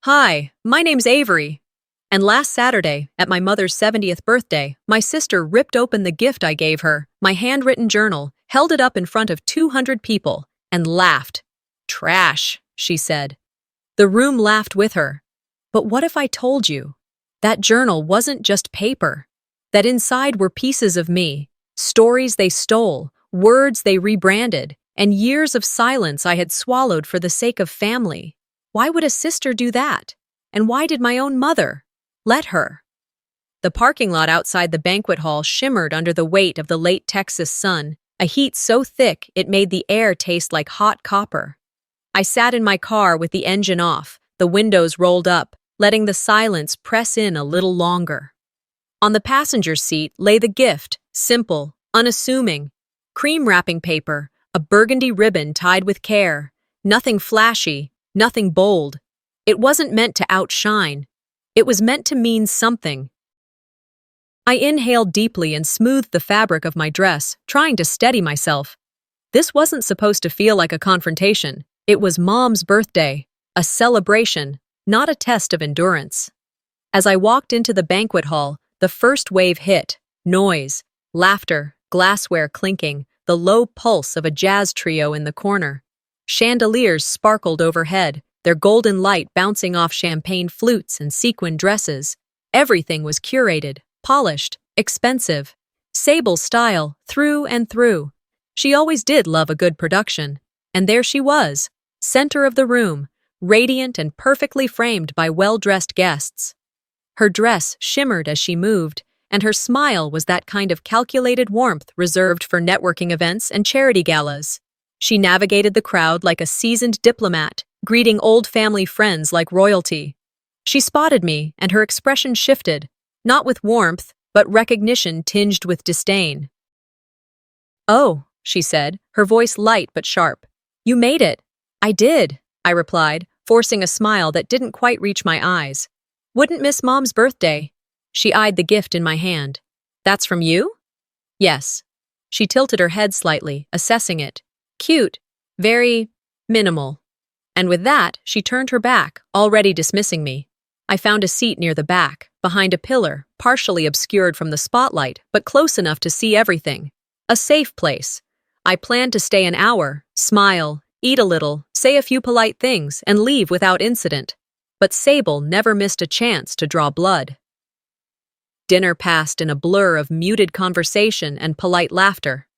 Hi, my name's Avery. And last Saturday, at my mother's 70th birthday, my sister ripped open the gift I gave her, my handwritten journal, held it up in front of 200 people, and laughed. Trash, she said. The room laughed with her. But what if I told you? That journal wasn't just paper. That inside were pieces of me, stories they stole, words they rebranded, and years of silence I had swallowed for the sake of family. Why would a sister do that? And why did my own mother let her? The parking lot outside the banquet hall shimmered under the weight of the late Texas sun, a heat so thick it made the air taste like hot copper. I sat in my car with the engine off, the windows rolled up, letting the silence press in a little longer. On the passenger seat lay the gift, simple, unassuming. Cream wrapping paper, a burgundy ribbon tied with care. Nothing flashy, nothing bold. It wasn't meant to outshine. It was meant to mean something. I inhaled deeply and smoothed the fabric of my dress, trying to steady myself. This wasn't supposed to feel like a confrontation. It was Mom's birthday, a celebration, not a test of endurance. As I walked into the banquet hall, the first wave hit. Noise, laughter, glassware clinking, the low pulse of a jazz trio in the corner. Chandeliers sparkled overhead, their golden light bouncing off champagne flutes and sequin dresses. Everything was curated, polished, expensive. Sable's style, through and through. She always did love a good production. And there she was, center of the room, radiant and perfectly framed by well-dressed guests. Her dress shimmered as she moved, and her smile was that kind of calculated warmth reserved for networking events and charity galas. She navigated the crowd like a seasoned diplomat, greeting old family friends like royalty. She spotted me, and her expression shifted, not with warmth, but recognition tinged with disdain. "Oh," she said, her voice light but sharp. "You made it." "I did," I replied, forcing a smile that didn't quite reach my eyes. "Wouldn't miss Mom's birthday." She eyed the gift in my hand. "That's from you?" "Yes." She tilted her head slightly, assessing it. "Cute. Very minimal." And with that, she turned her back, already dismissing me. I found a seat near the back, behind a pillar, partially obscured from the spotlight, but close enough to see everything. A safe place. I planned to stay an hour, smile, eat a little, say a few polite things, and leave without incident. But Sable never missed a chance to draw blood. Dinner passed in a blur of muted conversation and polite laughter.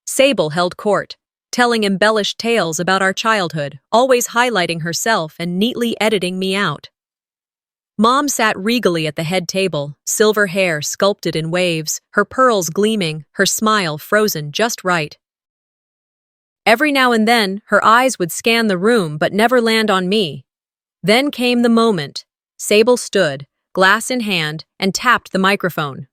Sable held court, telling embellished tales about our childhood, always highlighting herself and neatly editing me out. Mom sat regally at the head table, silver hair sculpted in waves, her pearls gleaming, her smile frozen just right. Every now and then, her eyes would scan the room but never land on me. Then came the moment. Sable stood, glass in hand, and tapped the microphone.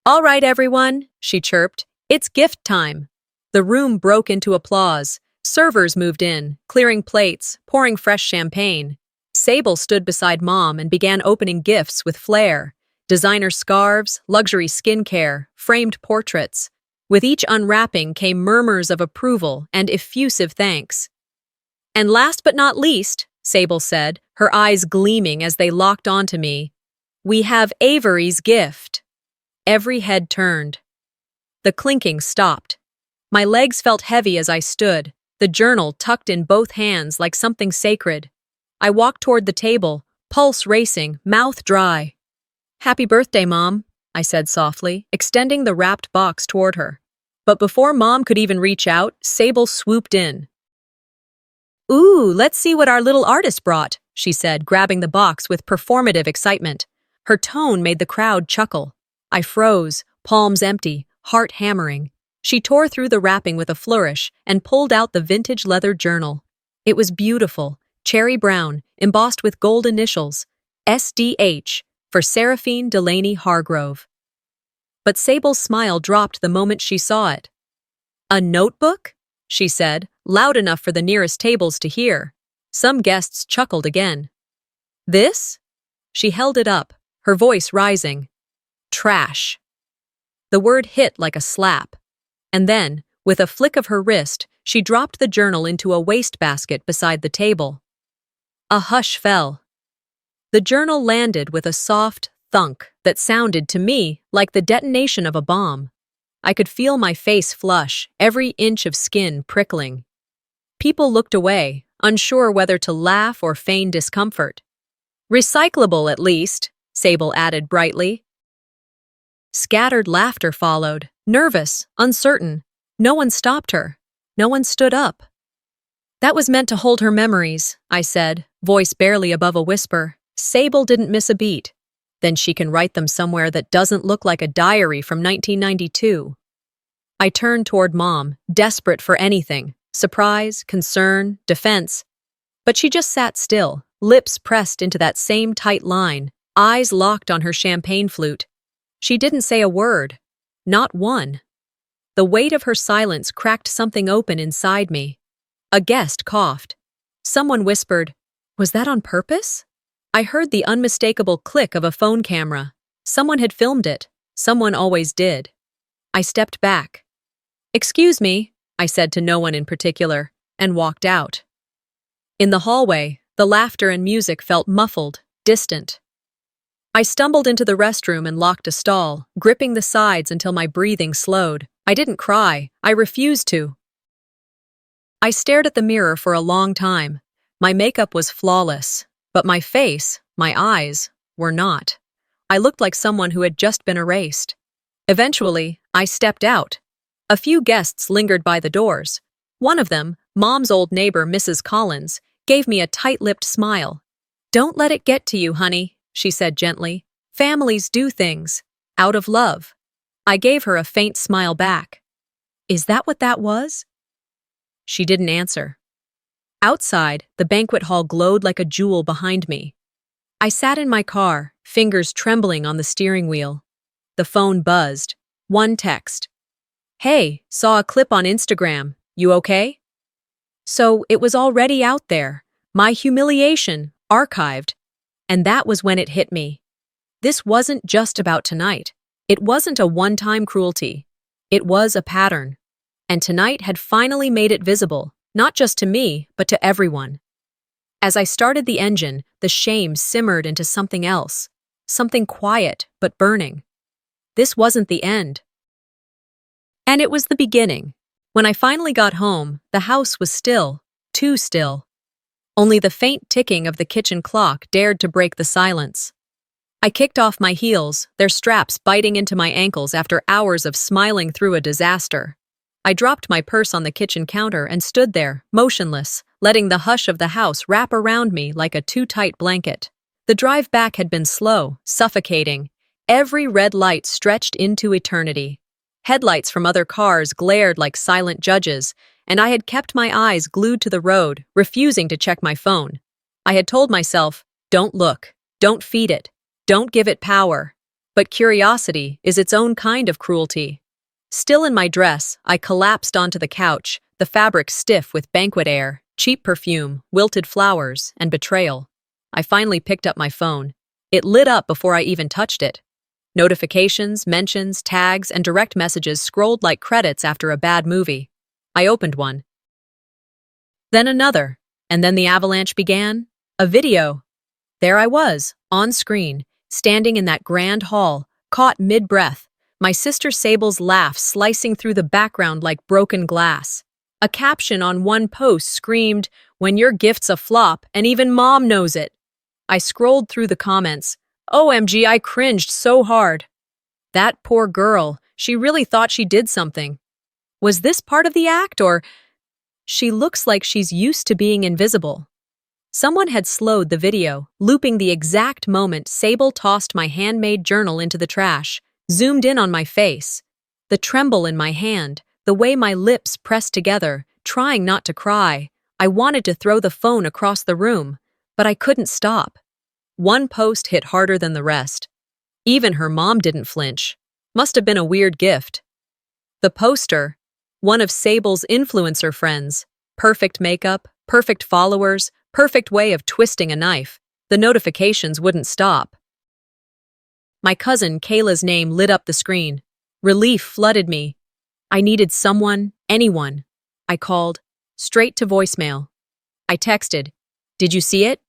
"All right, everyone," she chirped. "It's gift time." The room broke into applause. Servers moved in, clearing plates, pouring fresh champagne. Sable stood beside Mom and began opening gifts with flair. Designer scarves, luxury skincare, framed portraits. With each unwrapping came murmurs of approval and effusive thanks. "And last but not least," Sable said, her eyes gleaming as they locked onto me, "we have Avery's gift." Every head turned. The clinking stopped. My legs felt heavy as I stood, the journal tucked in both hands like something sacred. I walked toward the table, pulse racing, mouth dry. "Happy birthday, Mom," I said softly, extending the wrapped box toward her. But before Mom could even reach out, Sable swooped in. "Ooh, let's see what our little artist brought," she said, grabbing the box with performative excitement. Her tone made the crowd chuckle. I froze, palms empty, heart hammering. She tore through the wrapping with a flourish and pulled out the vintage leather journal. It was beautiful, cherry brown, embossed with gold initials, SDH, for Seraphine Delaney Hargrove. But Sable's smile dropped the moment she saw it. "A notebook?" she said, loud enough for the nearest tables to hear. Some guests chuckled again. "This?" She held it up, her voice rising. "Trash." The word hit like a slap. And then, with a flick of her wrist, she dropped the journal into a wastebasket beside the table. A hush fell. The journal landed with a soft thunk that sounded to me like the detonation of a bomb. I could feel my face flush, every inch of skin prickling. People looked away, unsure whether to laugh or feign discomfort. "Recyclable, at least," Sable added brightly. Scattered laughter followed, nervous, uncertain. No one stopped her. No one stood up. "That was meant to hold her memories," I said, voice barely above a whisper. "Sable didn't miss a beat. Then she can write them somewhere that doesn't look like a diary from 1992. I turned toward Mom, desperate for anything. Surprise, concern, defense. But she just sat still, lips pressed into that same tight line, eyes locked on her champagne flute. She didn't say a word. Not one. The weight of her silence cracked something open inside me. A guest coughed. Someone whispered, "Was that on purpose?" I heard the unmistakable click of a phone camera. Someone had filmed it. Someone always did. I stepped back. "Excuse me," I said to no one in particular, and walked out. In the hallway, the laughter and music felt muffled, distant. I stumbled into the restroom and locked a stall, gripping the sides until my breathing slowed. I didn't cry. I refused to. I stared at the mirror for a long time. My makeup was flawless, but my face, my eyes, were not. I looked like someone who had just been erased. Eventually, I stepped out. A few guests lingered by the doors. One of them, Mom's old neighbor, Mrs. Collins, gave me a tight-lipped smile. "Don't let it get to you, honey," she said gently. "Families do things. Out of love." I gave her a faint smile back. "Is that what that was?" She didn't answer. Outside, the banquet hall glowed like a jewel behind me. I sat in my car, fingers trembling on the steering wheel. The phone buzzed. One text. "Hey, saw a clip on Instagram. You okay?" So it was already out there. My humiliation, archived. And that was when it hit me. This wasn't just about tonight. It wasn't a one-time cruelty. It was a pattern. And tonight had finally made it visible, not just to me, but to everyone. As I started the engine, the shame simmered into something else. Something quiet, but burning. This wasn't the end. And it was the beginning. When I finally got home, the house was still, too still. Only the faint ticking of the kitchen clock dared to break the silence. I kicked off my heels, their straps biting into my ankles after hours of smiling through a disaster. I dropped my purse on the kitchen counter and stood there, motionless, letting the hush of the house wrap around me like a too-tight blanket. The drive back had been slow, suffocating. Every red light stretched into eternity. Headlights from other cars glared like silent judges, and I had kept my eyes glued to the road, refusing to check my phone. I had told myself, don't look, don't feed it, don't give it power. But curiosity is its own kind of cruelty. Still in my dress, I collapsed onto the couch, the fabric stiff with banquet air, cheap perfume, wilted flowers, and betrayal. I finally picked up my phone. It lit up before I even touched it. Notifications, mentions, tags, and direct messages scrolled like credits after a bad movie. I opened one. Then another, and then the avalanche began. A video. There I was, on screen, standing in that grand hall, caught mid-breath, my sister Sable's laugh slicing through the background like broken glass. A caption on one post screamed, "When your gift's a flop, and even Mom knows it." I scrolled through the comments. OMG, I cringed so hard. That poor girl, she really thought she did something. Was this part of the act, or... She looks like she's used to being invisible. Someone had slowed the video, looping the exact moment Sable tossed my handmade journal into the trash, zoomed in on my face. The tremble in my hand, the way my lips pressed together, trying not to cry. I wanted to throw the phone across the room, but I couldn't stop. One post hit harder than the rest. Even her mom didn't flinch. Must have been a weird gift. The poster, one of Sable's influencer friends. Perfect makeup, perfect followers, perfect way of twisting a knife. The notifications wouldn't stop. My cousin Kayla's name lit up the screen. Relief flooded me. I needed someone, anyone. I called, straight to voicemail. I texted, "Did you see it?"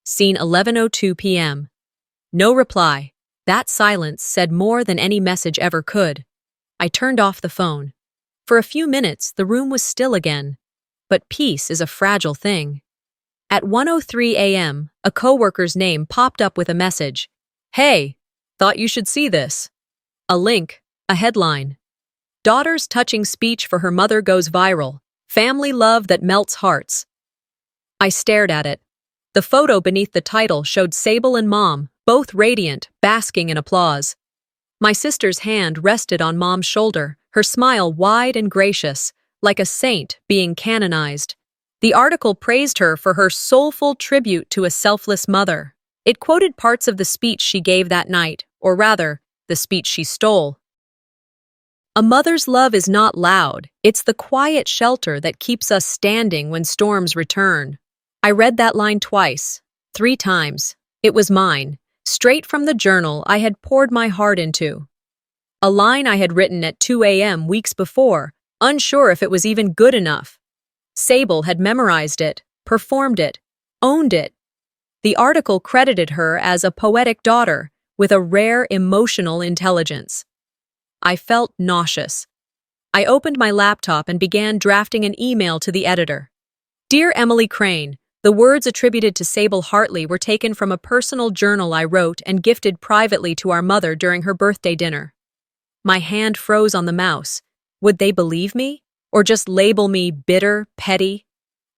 Seen 11:02 p.m. No reply. That silence said more than any message ever could. I turned off the phone. For a few minutes, the room was still again. But peace is a fragile thing. At 1:03 a.m., a coworker's name popped up with a message. "Hey, thought you should see this." A link, a headline. Daughter's touching speech for her mother goes viral. Family love that melts hearts. I stared at it. The photo beneath the title showed Sable and Mom, both radiant, basking in applause. My sister's hand rested on Mom's shoulder, her smile wide and gracious, like a saint being canonized. The article praised her for her soulful tribute to a selfless mother. It quoted parts of the speech she gave that night, or rather, the speech she stole. A mother's love is not loud, it's the quiet shelter that keeps us standing when storms return. I read that line twice, 3 times. It was mine, straight from the journal I had poured my heart into. A line I had written at 2 a.m. weeks before, unsure if it was even good enough. Sable had memorized it, performed it, owned it. The article credited her as a poetic daughter with a rare emotional intelligence. I felt nauseous. I opened my laptop and began drafting an email to the editor. Dear Emily Crane, the words attributed to Sable Hartley were taken from a personal journal I wrote and gifted privately to our mother during her birthday dinner. My hand froze on the mouse. Would they believe me? Or just label me bitter, petty?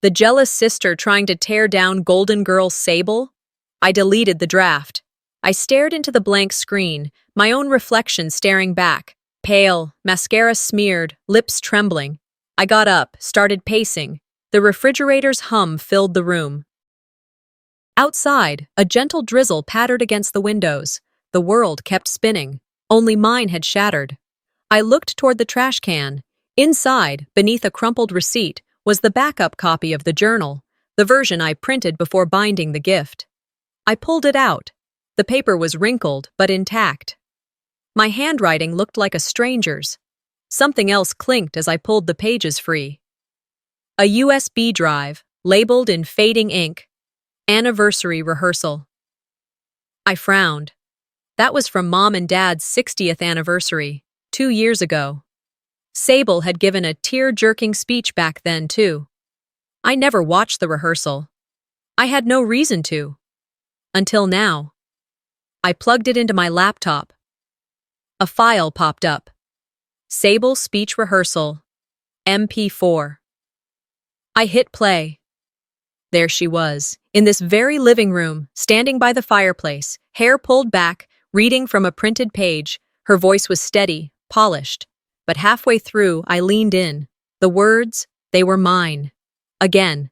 The jealous sister trying to tear down Golden Girl Sable? I deleted the draft. I stared into the blank screen, my own reflection staring back, pale, mascara smeared, lips trembling. I got up, started pacing. The refrigerator's hum filled the room. Outside, a gentle drizzle pattered against the windows. The world kept spinning. Only mine had shattered. I looked toward the trash can. Inside, beneath a crumpled receipt, was the backup copy of the journal, the version I printed before binding the gift. I pulled it out. The paper was wrinkled, but intact. My handwriting looked like a stranger's. Something else clinked as I pulled the pages free. A USB drive, labeled in fading ink. Anniversary rehearsal. I frowned. That was from Mom and Dad's 60th anniversary, 2 years ago. Sable had given a tear-jerking speech back then, too. I never watched the rehearsal. I had no reason to. Until now. I plugged it into my laptop. A file popped up. Sable speech rehearsal. MP4. I hit play. There she was, in this very living room, standing by the fireplace, hair pulled back, reading from a printed page. Her voice was steady, polished. But halfway through, I leaned in. The words, they were mine. Again.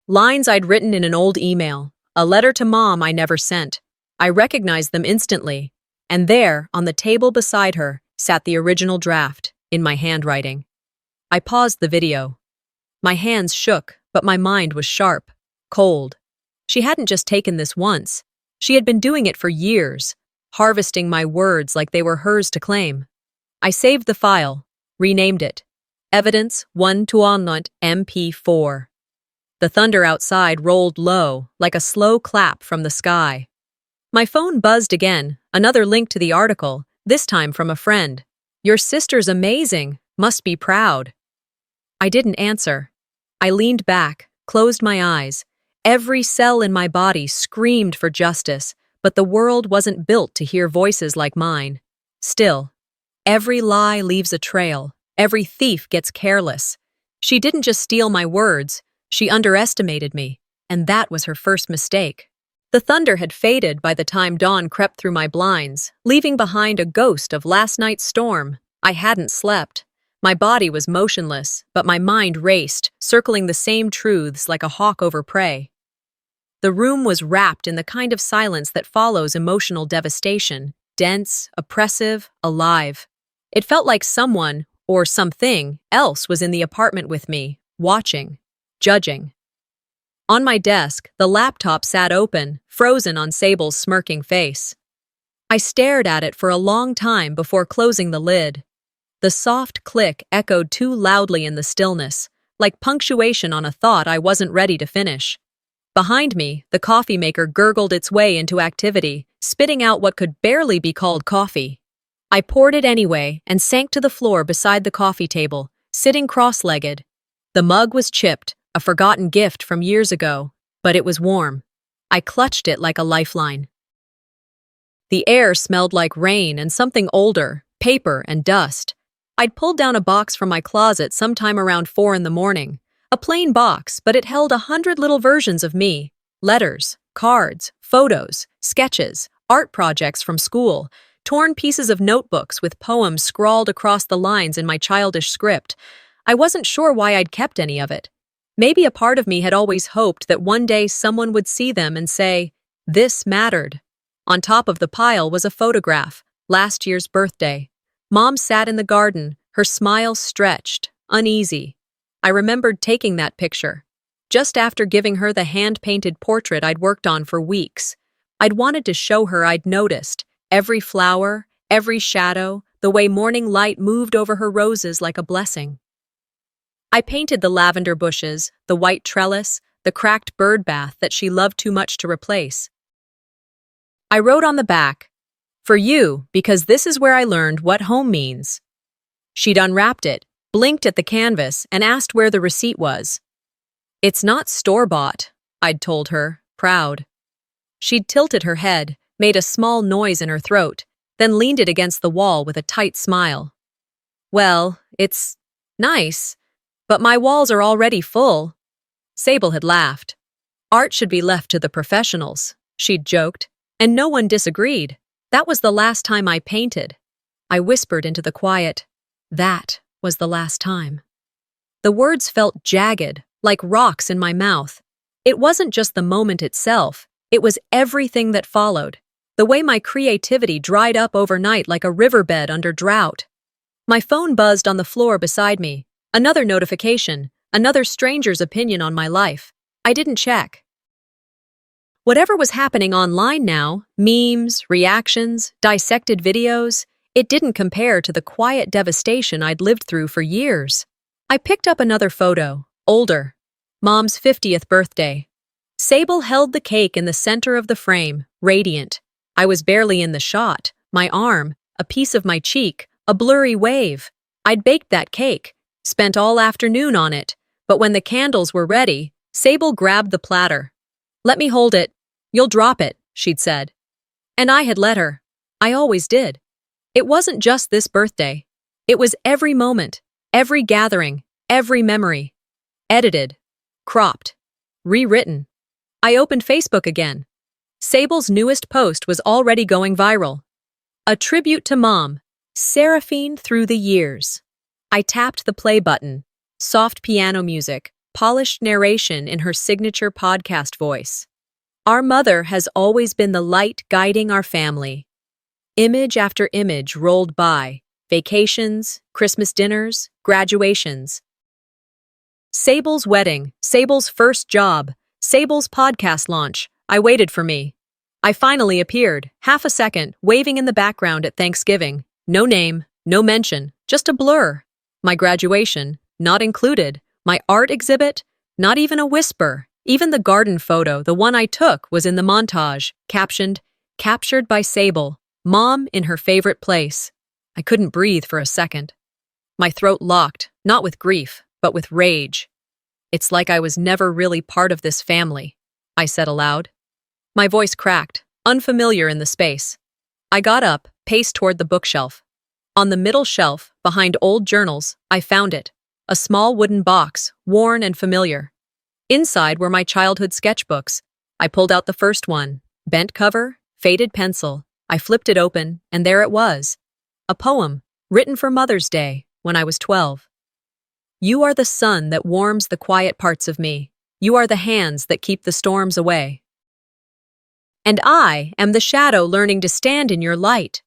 Lines I'd written in an old email, a letter to Mom I never sent. I recognized them instantly. And there, on the table beside her, sat the original draft, in my handwriting. I paused the video. My hands shook, but my mind was sharp, cold. She hadn't just taken this once. She had been doing it for years, harvesting my words like they were hers to claim. I saved the file, renamed it. Evidence 1 to MP4. The thunder outside rolled low, like a slow clap from the sky. My phone buzzed again, another link to the article, this time from a friend. Your sister's amazing, must be proud. I didn't answer. I leaned back, closed my eyes. Every cell in my body screamed for justice, but the world wasn't built to hear voices like mine. Still, every lie leaves a trail. Every thief gets careless. She didn't just steal my words, she underestimated me, and that was her first mistake. The thunder had faded by the time dawn crept through my blinds, leaving behind a ghost of last night's storm. I hadn't slept. My body was motionless, but my mind raced, circling the same truths like a hawk over prey. The room was wrapped in the kind of silence that follows emotional devastation, dense, oppressive, alive. It felt like someone, or something, else was in the apartment with me, watching, judging. On my desk, the laptop sat open, frozen on Sable's smirking face. I stared at it for a long time before closing the lid. The soft click echoed too loudly in the stillness, like punctuation on a thought I wasn't ready to finish. Behind me, the coffee maker gurgled its way into activity, spitting out what could barely be called coffee. I poured it anyway and sank to the floor beside the coffee table, sitting cross-legged. The mug was chipped, a forgotten gift from years ago, but it was warm. I clutched it like a lifeline. The air smelled like rain and something older, paper and dust. I'd pulled down a box from my closet sometime around 4 in the morning. A plain box, but it held 100 little versions of me. Letters, cards, photos, sketches, art projects from school, torn pieces of notebooks with poems scrawled across the lines in my childish script. I wasn't sure why I'd kept any of it. Maybe a part of me had always hoped that one day someone would see them and say, "This mattered." On top of the pile was a photograph, last year's birthday. Mom sat in the garden, her smile stretched, uneasy. I remembered taking that picture, just after giving her the hand-painted portrait I'd worked on for weeks. I'd wanted to show her I'd noticed every flower, every shadow, the way morning light moved over her roses like a blessing. I painted the lavender bushes, the white trellis, the cracked bird bath that she loved too much to replace. I wrote on the back, "For you, because this is where I learned what home means." She'd unwrapped it, blinked at the canvas, and asked where the receipt was. "It's not store-bought," I'd told her, proud. She'd tilted her head, made a small noise in her throat, then leaned it against the wall with a tight smile. "Well, it's nice, but my walls are already full." Sable had laughed. "Art should be left to the professionals," she'd joked, and no one disagreed. That was the last time I painted. I whispered into the quiet, "That was the last time." The words felt jagged, like rocks in my mouth. It wasn't just the moment itself, it was everything that followed. The way my creativity dried up overnight like a riverbed under drought. My phone buzzed on the floor beside me. Another notification, another stranger's opinion on my life. I didn't check. Whatever was happening online now, memes, reactions, dissected videos, it didn't compare to the quiet devastation I'd lived through for years. I picked up another photo, older. Mom's 50th birthday. Sable held the cake in the center of the frame, radiant. I was barely in the shot, my arm, a piece of my cheek, a blurry wave. I'd baked that cake, spent all afternoon on it, but when the candles were ready, Sable grabbed the platter. "Let me hold it. You'll drop it," she'd said. And I had let her. I always did. It wasn't just this birthday. It was every moment, every gathering, every memory. Edited, cropped, rewritten. I opened Facebook again. Sable's newest post was already going viral. A tribute to Mom, Seraphine through the years. I tapped the play button. Soft piano music, polished narration in her signature podcast voice. Our mother has always been the light guiding our family. Image after image rolled by. Vacations, Christmas dinners, graduations. Sable's wedding, Sable's first job, Sable's podcast launch. I waited for me. I finally appeared, half a second, waving in the background at Thanksgiving. No name, no mention, just a blur. My graduation, not included. My art exhibit, not even a whisper. Even the garden photo, the one I took, was in the montage, captioned, "Captured by Sable, Mom in her favorite place." I couldn't breathe for a second. My throat locked, not with grief, but with rage. "It's like I was never really part of this family," I said aloud. My voice cracked, unfamiliar in the space. I got up, paced toward the bookshelf. On the middle shelf, behind old journals, I found it. A small wooden box, worn and familiar. Inside were my childhood sketchbooks. I pulled out the first one. Bent cover, faded pencil. I flipped it open, and there it was. A poem, written for Mother's Day, when I was 12. "You are the sun that warms the quiet parts of me. You are the hands that keep the storms away. And I am the shadow learning to stand in your light."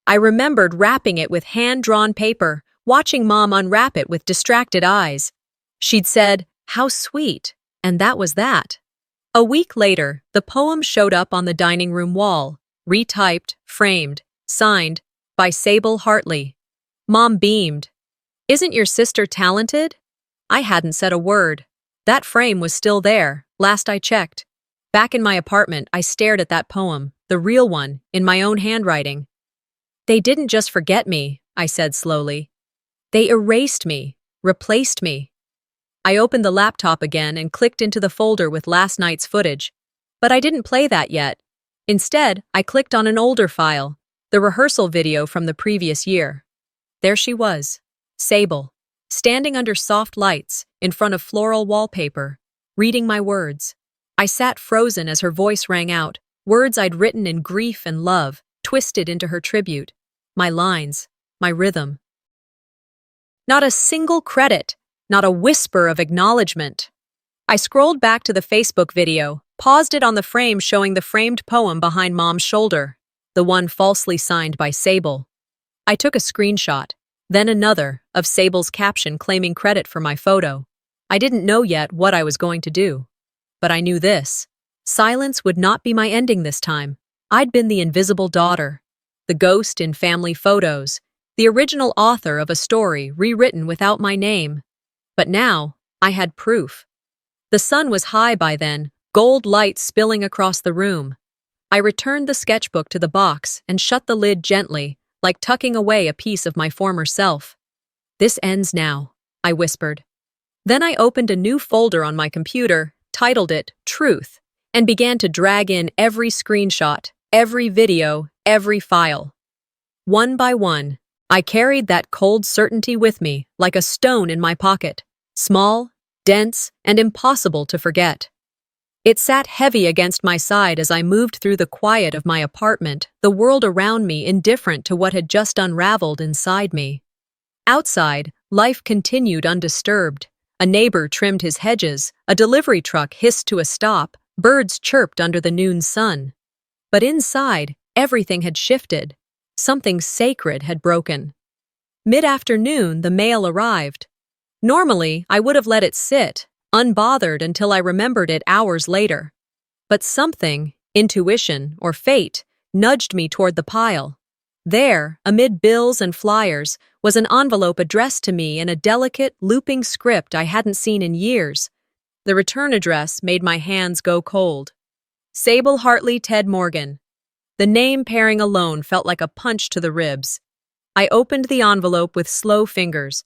I remembered wrapping it with hand-drawn paper, watching Mom unwrap it with distracted eyes. She'd said, "How sweet," and that was that. A week later, the poem showed up on the dining room wall, retyped, framed, signed, by Sable Hartley. Mom beamed. "Isn't your sister talented?" I hadn't said a word. That frame was still there, last I checked. Back in my apartment, I stared at that poem, the real one, in my own handwriting. They didn't just forget me, I said slowly. They erased me, replaced me. I opened the laptop again and clicked into the folder with last night's footage. But I didn't play that yet. Instead, I clicked on an older file, the rehearsal video from the previous year. There she was, Sable, standing under soft lights, in front of floral wallpaper, reading my words. I sat frozen as her voice rang out, words I'd written in grief and love, twisted into her tribute. My lines, my rhythm. Not a single credit, not a whisper of acknowledgement. I scrolled back to the Facebook video, paused it on the frame showing the framed poem behind Mom's shoulder, the one falsely signed by Sable. I took a screenshot, then another, of Sable's caption claiming credit for my photo. I didn't know yet what I was going to do. But I knew this. Silence would not be my ending this time. I'd been the invisible daughter, the ghost in family photos, the original author of a story rewritten without my name. But now, I had proof. The sun was high by then, gold light spilling across the room. I returned the sketchbook to the box and shut the lid gently, like tucking away a piece of my former self. This ends now, I whispered. Then I opened a new folder on my computer, titled it Truth, and began to drag in every screenshot, every video, every file. One by one, I carried that cold certainty with me, like a stone in my pocket, small, dense, and impossible to forget. It sat heavy against my side as I moved through the quiet of my apartment, the world around me indifferent to what had just unraveled inside me. Outside, life continued undisturbed. A neighbor trimmed his hedges, a delivery truck hissed to a stop, birds chirped under the noon sun. But inside, everything had shifted. Something sacred had broken. Mid-afternoon, the mail arrived. Normally, I would have let it sit, unbothered until I remembered it hours later. But something, intuition or fate, nudged me toward the pile. There, amid bills and flyers, was an envelope addressed to me in a delicate, looping script I hadn't seen in years. The return address made my hands go cold. Sable Hartley Ted Morgan. The name pairing alone felt like a punch to the ribs. I opened the envelope with slow fingers.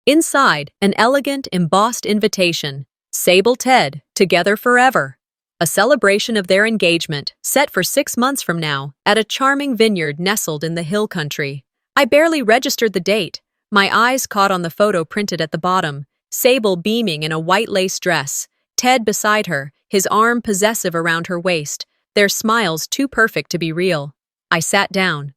Inside, an elegant, embossed invitation. Sable Ted, together forever. A celebration of their engagement, set for 6 months from now, at a charming vineyard nestled in the hill country. I barely registered the date. My eyes caught on the photo printed at the bottom, Sable beaming in a white lace dress, Ted beside her, his arm possessive around her waist, their smiles too perfect to be real. I sat down.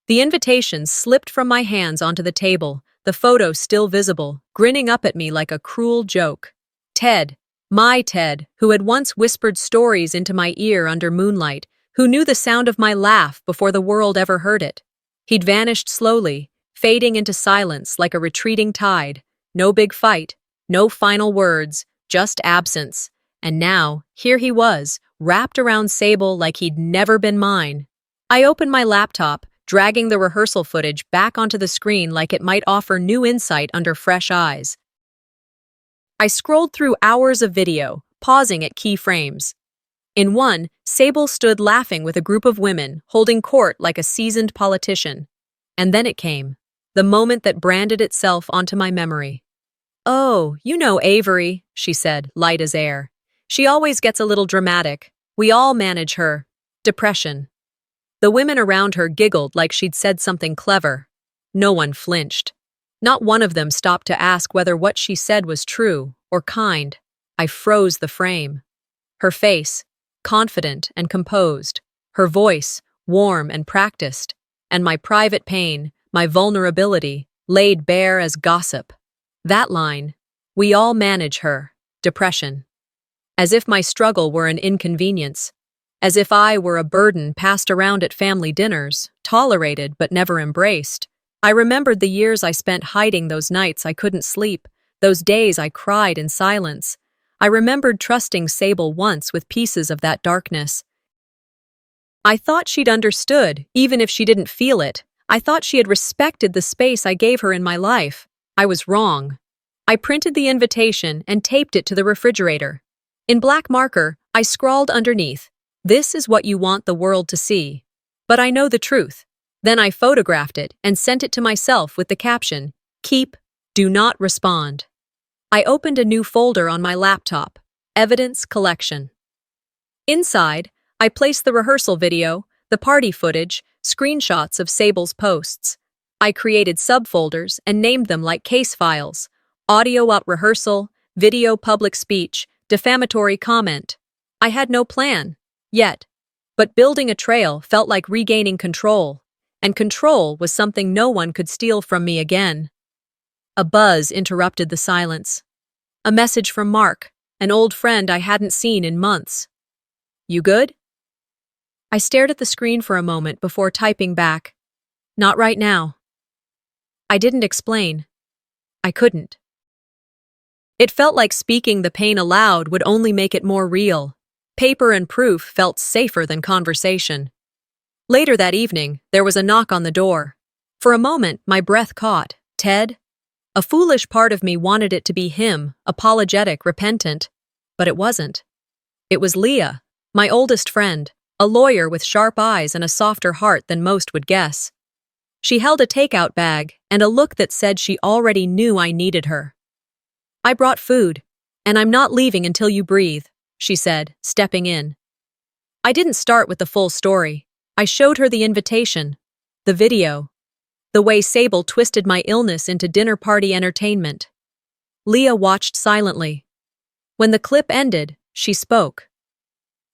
The invitation slipped from my hands onto the table, the photo still visible, grinning up at me like a cruel joke. Ted. My Ted, who had once whispered stories into my ear under moonlight, who knew the sound of my laugh before the world ever heard it. He'd vanished slowly, fading into silence like a retreating tide. No big fight, no final words, just absence. And now, here he was, wrapped around Sable like he'd never been mine. I opened my laptop, dragging the rehearsal footage back onto the screen like it might offer new insight under fresh eyes. I scrolled through hours of video, pausing at key frames. In one, Sable stood laughing with a group of women, holding court like a seasoned politician. And then it came, the moment that branded itself onto my memory. "Oh, you know Avery," she said, light as air. "She always gets a little dramatic. We all manage her. Depression." The women around her giggled like she'd said something clever. No one flinched. Not one of them stopped to ask whether what she said was true or kind. I froze the frame. Her face, confident and composed. Her voice, warm and practiced. And my private pain, my vulnerability, laid bare as gossip. That line, "We all manage her, depression." As if my struggle were an inconvenience. As if I were a burden passed around at family dinners, tolerated but never embraced. I remembered the years I spent hiding, those nights I couldn't sleep, those days I cried in silence. I remembered trusting Sable once with pieces of that darkness. I thought she'd understood, even if she didn't feel it. I thought she had respected the space I gave her in my life. I was wrong. I printed the invitation and taped it to the refrigerator. In black marker, I scrawled underneath, "This is what you want the world to see. But I know the truth." Then I photographed it and sent it to myself with the caption, "Keep, do not respond." I opened a new folder on my laptop, Evidence Collection. Inside, I placed the rehearsal video, the party footage, screenshots of Sable's posts. I created subfolders and named them like case files: audio up rehearsal, video public speech, defamatory comment. I had no plan, yet, but building a trail felt like regaining control, and control was something no one could steal from me again. A buzz interrupted the silence. A message from Mark, an old friend I hadn't seen in months. "You good?" I stared at the screen for a moment before typing back, "Not right now." I didn't explain. I couldn't. It felt like speaking the pain aloud would only make it more real. Paper and proof felt safer than conversation. Later that evening, there was a knock on the door. For a moment, my breath caught. Ted? A foolish part of me wanted it to be him, apologetic, repentant. But it wasn't. It was Leah, my oldest friend, a lawyer with sharp eyes and a softer heart than most would guess. She held a takeout bag and a look that said she already knew I needed her. "I brought food, and I'm not leaving until you breathe," she said, stepping in. I didn't start with the full story. I showed her the invitation, the video, the way Sable twisted my illness into dinner party entertainment. Leah watched silently. When the clip ended, she spoke.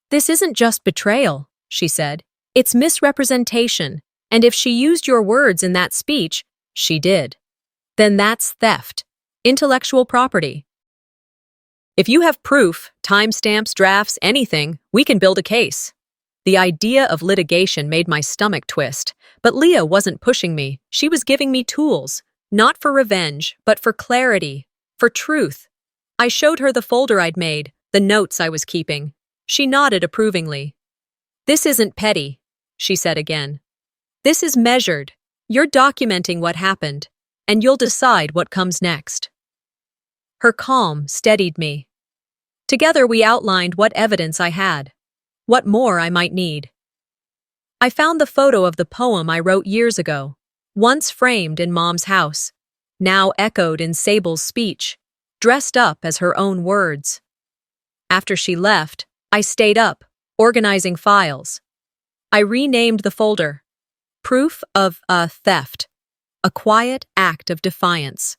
"This isn't just betrayal," she said. "It's misrepresentation. And if she used your words in that speech, she did. Then that's theft. Intellectual property. If you have proof, timestamps, drafts, anything, we can build a case." The idea of litigation made my stomach twist, but Leah wasn't pushing me. She was giving me tools, not for revenge, but for clarity, for truth. I showed her the folder I'd made, the notes I was keeping. She nodded approvingly. "This isn't petty," she said again. "This is measured. You're documenting what happened, and you'll decide what comes next." Her calm steadied me. Together we outlined what evidence I had, what more I might need. I found the photo of the poem I wrote years ago, once framed in Mom's house, now echoed in Sable's speech, dressed up as her own words. After she left, I stayed up, organizing files. I renamed the folder, Proof of a Theft, a quiet act of defiance.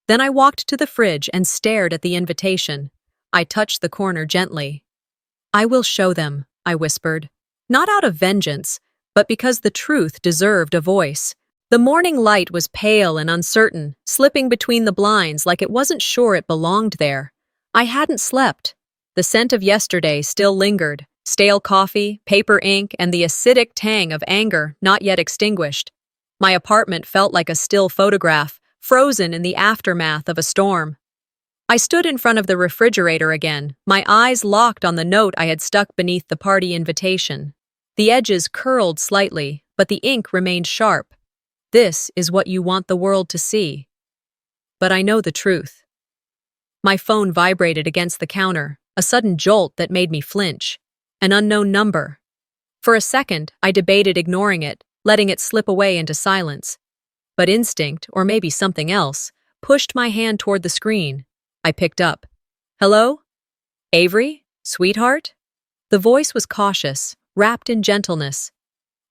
Then I walked to the fridge and stared at the invitation. I touched the corner gently. "I will show them," I whispered. Not out of vengeance, but because the truth deserved a voice. The morning light was pale and uncertain, slipping between the blinds like it wasn't sure it belonged there. I hadn't slept. The scent of yesterday still lingered. Stale coffee, paper ink, and the acidic tang of anger not yet extinguished. My apartment felt like a still photograph, frozen in the aftermath of a storm. I stood in front of the refrigerator again, my eyes locked on the note I had stuck beneath the party invitation. The edges curled slightly, but the ink remained sharp. "This is what you want the world to see." But I know the truth. My phone vibrated against the counter, a sudden jolt that made me flinch. An unknown number. For a second, I debated ignoring it, letting it slip away into silence. But instinct, or maybe something else, pushed my hand toward the screen. I picked up. "Hello? Avery? Sweetheart?" The voice was cautious, wrapped in gentleness.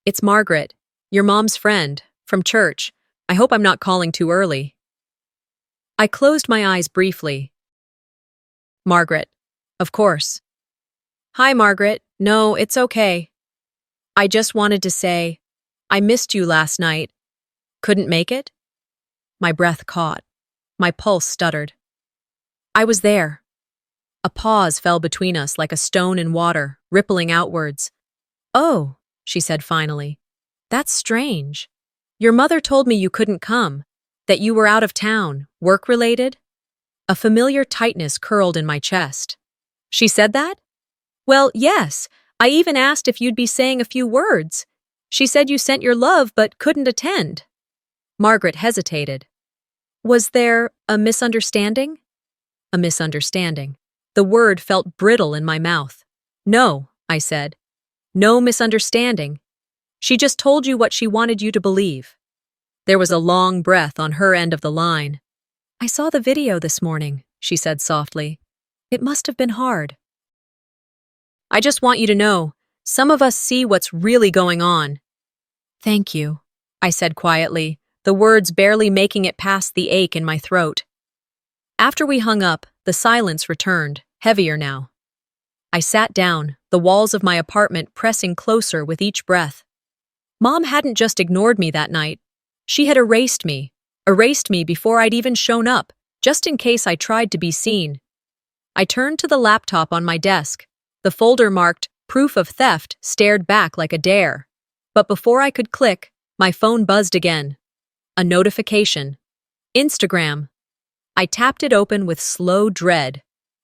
"It's Margaret, your mom's friend, from church. I hope I'm not calling too early." I closed my eyes briefly. "Margaret. Of course." "Hi, Margaret. No, it's okay. I just wanted to say, I missed you last night. Couldn't make it?" My breath caught. My pulse stuttered. "I was there." A pause fell between us like a stone in water, rippling outwards. "Oh," she said finally. "That's strange. Your mother told me you couldn't come, that you were out of town, work-related?" A familiar tightness curled in my chest. "She said that?" "Well, yes. I even asked if you'd be saying a few words. She said you sent your love but couldn't attend." Margaret hesitated. "Was there a misunderstanding?" A misunderstanding. The word felt brittle in my mouth. No, I said. No misunderstanding. She just told you what she wanted you to believe. There was a long breath on her end of the line. I saw the video this morning, she said softly. It must have been hard. I just want you to know, some of us see what's really going on. Thank you, I said quietly, the words barely making it past the ache in my throat. After we hung up, the silence returned, heavier now. I sat down, the walls of my apartment pressing closer with each breath. Mom hadn't just ignored me that night. She had erased me before I'd even shown up, just in case I tried to be seen. I turned to the laptop on my desk. The folder marked "Proof of Theft" stared back like a dare. But before I could click, my phone buzzed again. A notification. Instagram. I tapped it open with slow dread.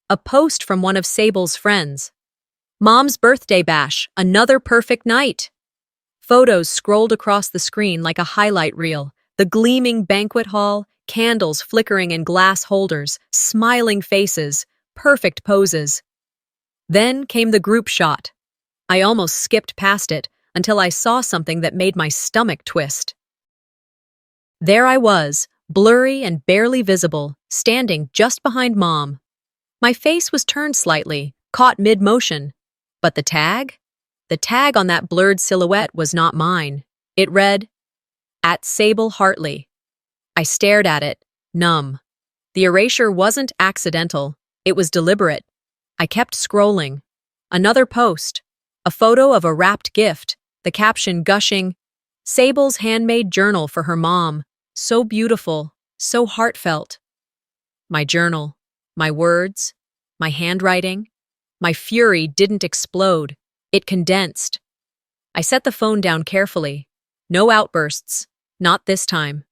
A post from one of Sable's friends. Mom's birthday bash, another perfect night. Photos scrolled across the screen like a highlight reel. The gleaming banquet hall, candles flickering in glass holders, smiling faces, perfect poses. Then came the group shot. I almost skipped past it until I saw something that made my stomach twist. There I was, blurry and barely visible, standing just behind Mom. My face was turned slightly, caught mid-motion. But the tag? The tag on that blurred silhouette was not mine. It read, "At Sable Hartley." I stared at it, numb. The erasure wasn't accidental. It was deliberate. I kept scrolling. Another post. A photo of a wrapped gift, the caption gushing, "Sable's handmade journal for her mom. So beautiful, so heartfelt." My journal, my words, my handwriting. My fury didn't explode. It condensed. I set the phone down carefully. No outbursts. Not this time.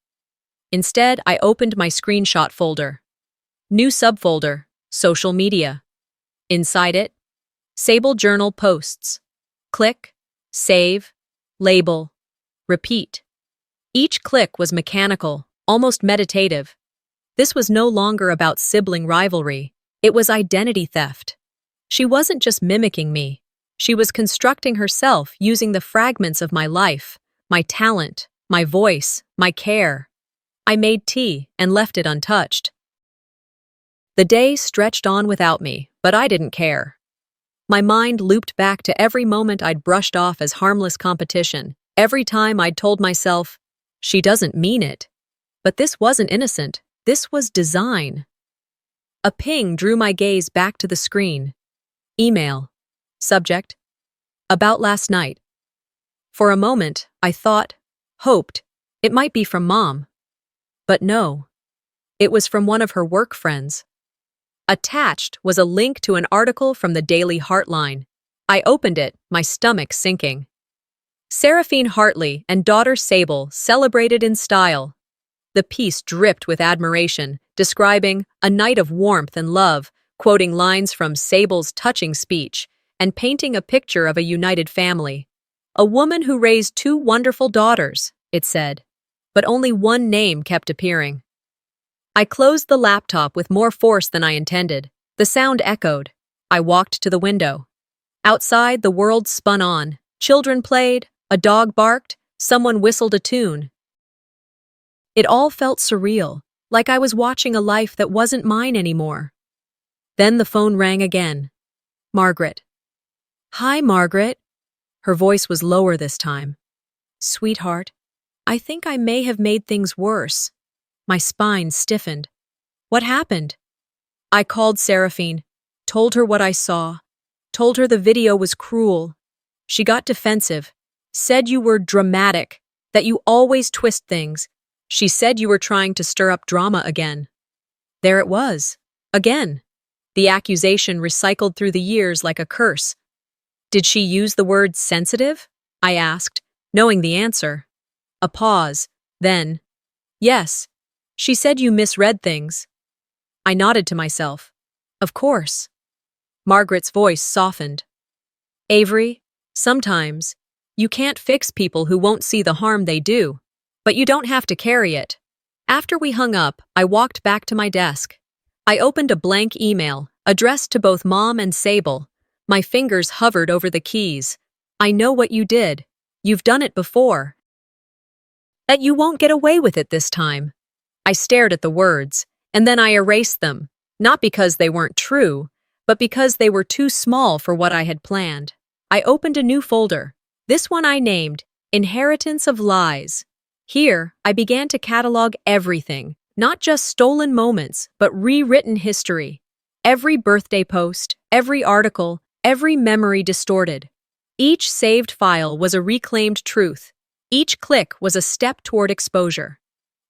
Instead, I opened my screenshot folder. New subfolder, social media. Inside it, Sable Journal posts. Click, save, label, repeat. Each click was mechanical, almost meditative. This was no longer about sibling rivalry. It was identity theft. She wasn't just mimicking me. She was constructing herself using the fragments of my life, my talent, my voice, my care. I made tea and left it untouched. The day stretched on without me, but I didn't care. My mind looped back to every moment I'd brushed off as harmless competition, every time I'd told myself, she doesn't mean it. But this wasn't innocent. This was design. A ping drew my gaze back to the screen. Email. Subject. About last night. For a moment, I thought, hoped, it might be from Mom. But no. It was from one of her work friends. Attached was a link to an article from the Daily Heartline. I opened it, my stomach sinking. Seraphine Hartley and daughter Sable celebrated in style. The piece dripped with admiration, describing a night of warmth and love, quoting lines from Sable's touching speech, and painting a picture of a united family. A woman who raised 2 wonderful daughters, it said. But only one name kept appearing. I closed the laptop with more force than I intended. The sound echoed. I walked to the window. Outside, the world spun on. Children played, a dog barked, someone whistled a tune. It all felt surreal, like I was watching a life that wasn't mine anymore. Then the phone rang again. Margaret. "Hi, Margaret." Her voice was lower this time. "Sweetheart, I think I may have made things worse." My spine stiffened. "What happened?" I called Seraphine, told her what I saw, told her the video was cruel. She got defensive, said you were dramatic, that you always twist things. She said you were trying to stir up drama again. There it was. Again. The accusation recycled through the years like a curse. Did she use the word sensitive? I asked, knowing the answer. A pause. Then, yes. She said you misread things. I nodded to myself. Of course. Margaret's voice softened. Avery, sometimes, you can't fix people who won't see the harm they do, but you don't have to carry it. After we hung up, I walked back to my desk. I opened a blank email, addressed to both Mom and Sable. My fingers hovered over the keys. I know what you did. You've done it before. That you won't get away with it this time. I stared at the words, and then I erased them, not because they weren't true, but because they were too small for what I had planned. I opened a new folder. This one I named Inheritance of Lies. Here, I began to catalog everything, not just stolen moments, but rewritten history. Every birthday post, every article, every memory distorted. Each saved file was a reclaimed truth. Each click was a step toward exposure.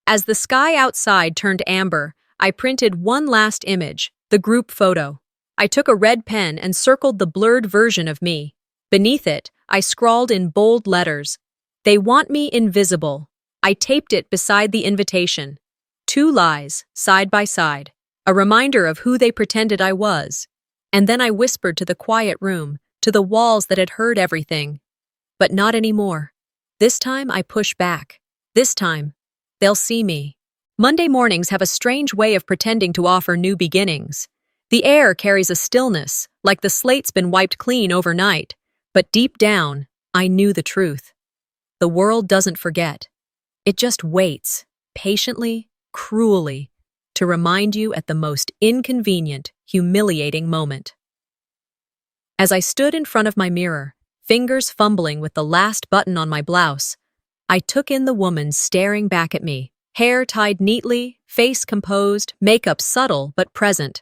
As the sky outside turned amber, I printed one last image, the group photo. I took a red pen and circled the blurred version of me. Beneath it, I scrawled in bold letters, "They want me invisible." I taped it beside the invitation. 2 lies, side by side, a reminder of who they pretended I was. And then I whispered to the quiet room, to the walls that had heard everything. But not anymore. This time I push back. This time, they'll see me. Monday mornings have a strange way of pretending to offer new beginnings. The air carries a stillness, like the slate's been wiped clean overnight. But deep down, I knew the truth. The world doesn't forget. It just waits, patiently, cruelly, to remind you at the most inconvenient, humiliating moment. As I stood in front of my mirror, fingers fumbling with the last button on my blouse, I took in the woman staring back at me, hair tied neatly, face composed, makeup subtle but present.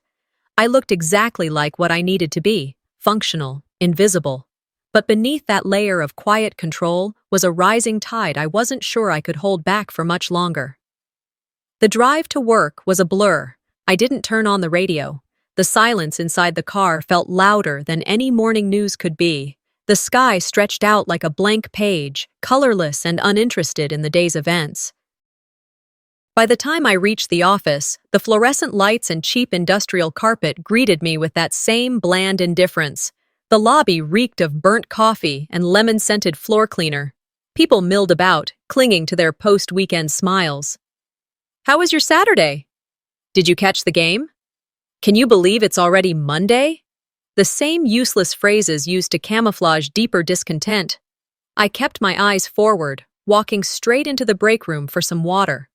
I looked exactly like what I needed to be, functional, invisible. But beneath that layer of quiet control was a rising tide I wasn't sure I could hold back for much longer. The drive to work was a blur. I didn't turn on the radio. The silence inside the car felt louder than any morning news could be. The sky stretched out like a blank page, colorless and uninterested in the day's events. By the time I reached the office, the fluorescent lights and cheap industrial carpet greeted me with that same bland indifference. The lobby reeked of burnt coffee and lemon-scented floor cleaner. People milled about, clinging to their post-weekend smiles. "How was your Saturday? Did you catch the game? Can you believe it's already Monday?" The same useless phrases used to camouflage deeper discontent. I kept my eyes forward, walking straight into the break room for some water.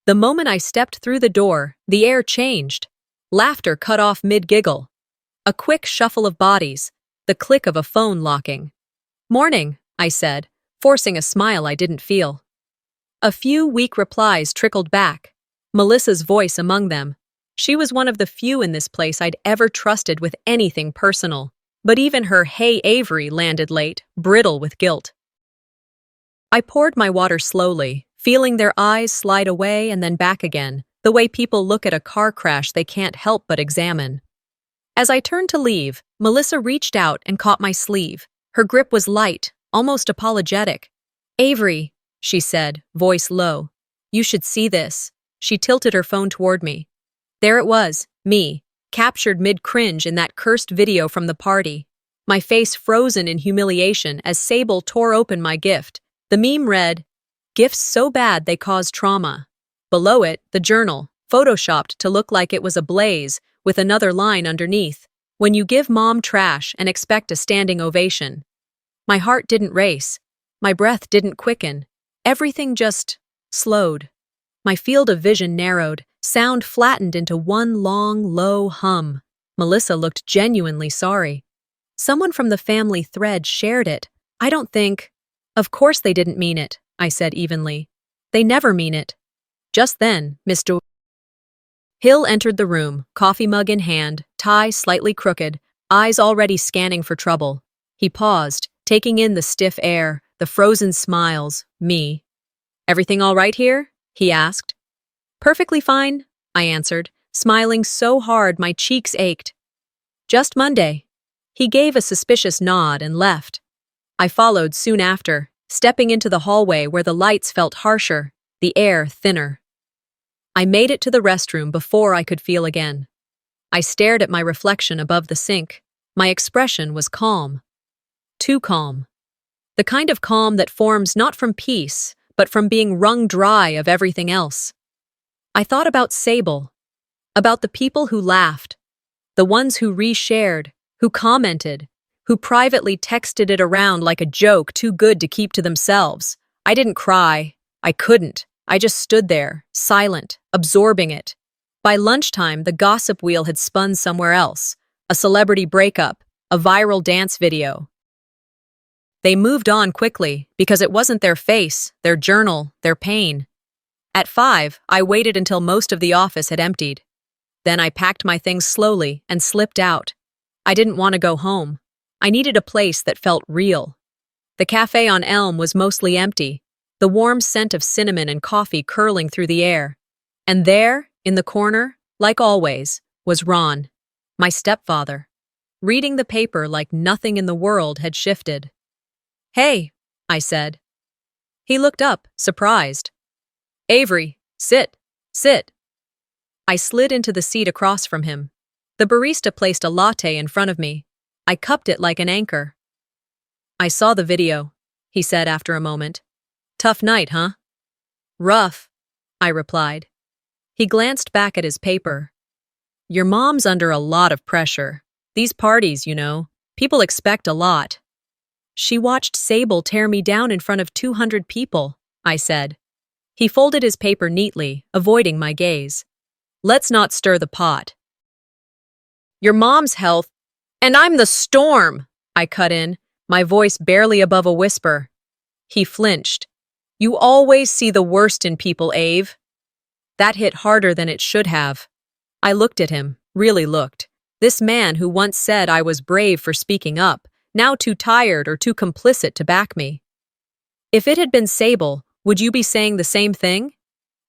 The moment I stepped through the door, the air changed. Laughter cut off mid-giggle. A quick shuffle of bodies, the click of a phone locking. "Morning," I said, forcing a smile I didn't feel. A few weak replies trickled back, Melissa's voice among them. She was one of the few in this place I'd ever trusted with anything personal, but even her "Hey Avery" landed late, brittle with guilt. I poured my water slowly, feeling their eyes slide away and then back again, the way people look at a car crash they can't help but examine. As I turned to leave, Melissa reached out and caught my sleeve. Her grip was light, almost apologetic. "Avery," she said, voice low. "You should see this." She tilted her phone toward me. There it was, me, captured mid-cringe in that cursed video from the party. My face frozen in humiliation as Sable tore open my gift. The meme read, "Gifts so bad they cause trauma." Below it, the journal, photoshopped to look like it was ablaze, with another line underneath, "When you give mom trash and expect a standing ovation." My heart didn't race. My breath didn't quicken. Everything just slowed. My field of vision narrowed, sound flattened into one long, low hum. Melissa looked genuinely sorry. Someone from the family thread shared it. I don't think... Of course they didn't mean it, I said evenly. They never mean it. Just then, Mr. Hill entered the room, coffee mug in hand, tie slightly crooked, eyes already scanning for trouble. He paused, taking in the stiff air, the frozen smiles, me. "Everything all right here?" he asked. "Perfectly fine," I answered, smiling so hard my cheeks ached. "Just Monday." He gave a suspicious nod and left. I followed soon after, stepping into the hallway where the lights felt harsher, the air thinner. I made it to the restroom before I could feel again. I stared at my reflection above the sink. My expression was calm. Too calm. The kind of calm that forms not from peace, but from being wrung dry of everything else. I thought about Sable, about the people who laughed, the ones who reshared, who commented, who privately texted it around like a joke too good to keep to themselves. I didn't cry. I couldn't. I just stood there, silent, absorbing it. By lunchtime, the gossip wheel had spun somewhere else. A celebrity breakup, a viral dance video. They moved on quickly because it wasn't their face, their journal, their pain. At 5, I waited until most of the office had emptied. Then I packed my things slowly and slipped out. I didn't want to go home. I needed a place that felt real. The cafe on Elm was mostly empty, the warm scent of cinnamon and coffee curling through the air. And there, in the corner, like always, was Ron, my stepfather, reading the paper like nothing in the world had shifted. "Hey," I said. He looked up, surprised. "Avery, sit. I slid into the seat across from him. The barista placed a latte in front of me. I cupped it like an anchor. "I saw the video," he said after a moment. "Tough night, huh?" "Rough," I replied. He glanced back at his paper. "Your mom's under a lot of pressure. These parties, people expect a lot." "She watched Sable tear me down in front of 200 people," I said. He folded his paper neatly, avoiding my gaze. "Let's not stir the pot." "Your mom's health, and I'm the storm," I cut in, my voice barely above a whisper. He flinched. "You always see the worst in people, Ave." That hit harder than it should have. I looked at him, really looked. This man who once said I was brave for speaking up, now too tired or too complicit to back me. "If it had been Sable, would you be saying the same thing?"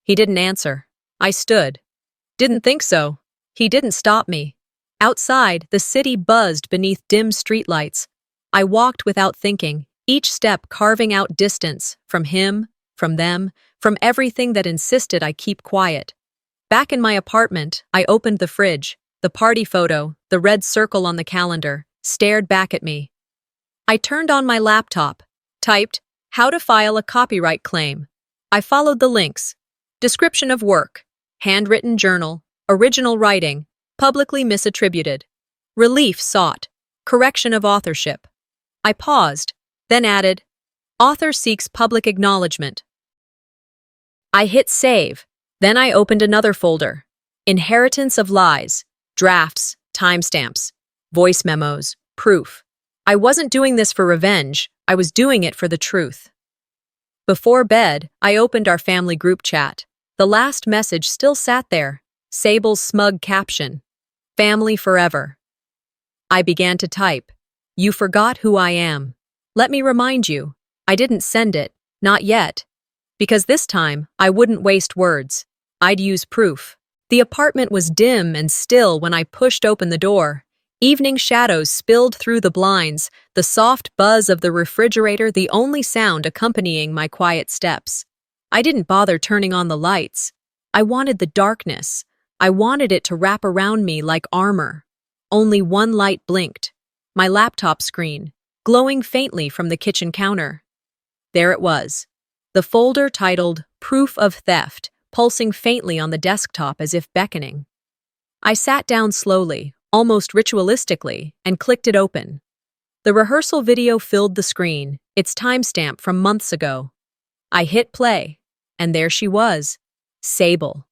He didn't answer. I stood. "Didn't think so." He didn't stop me. Outside, the city buzzed beneath dim streetlights. I walked without thinking, each step carving out distance from him, from them, from everything that insisted I keep quiet. Back in my apartment, I opened the fridge, the party photo, the red circle on the calendar, stared back at me. I turned on my laptop, typed, "How to file a copyright claim." I followed the links. Description of work, handwritten journal, original writing, publicly misattributed. Relief sought, correction of authorship. I paused, then added, "Author seeks public acknowledgement." I hit save, then I opened another folder. Inheritance of lies, drafts, timestamps, voice memos, proof. I wasn't doing this for revenge, I was doing it for the truth. Before bed, I opened our family group chat. The last message still sat there, Sable's smug caption, "Family forever." I began to type, "You forgot who I am. Let me remind you." I didn't send it, not yet. Because this time, I wouldn't waste words. I'd use proof. The apartment was dim and still when I pushed open the door. Evening shadows spilled through the blinds, the soft buzz of the refrigerator the only sound accompanying my quiet steps. I didn't bother turning on the lights. I wanted the darkness. I wanted it to wrap around me like armor. Only one light blinked. My laptop screen, glowing faintly from the kitchen counter. There it was. The folder titled Proof of Theft, pulsing faintly on the desktop as if beckoning. I sat down slowly, almost ritualistically, and clicked it open. The rehearsal video filled the screen, its timestamp from months ago. I hit play, and there she was, Sable,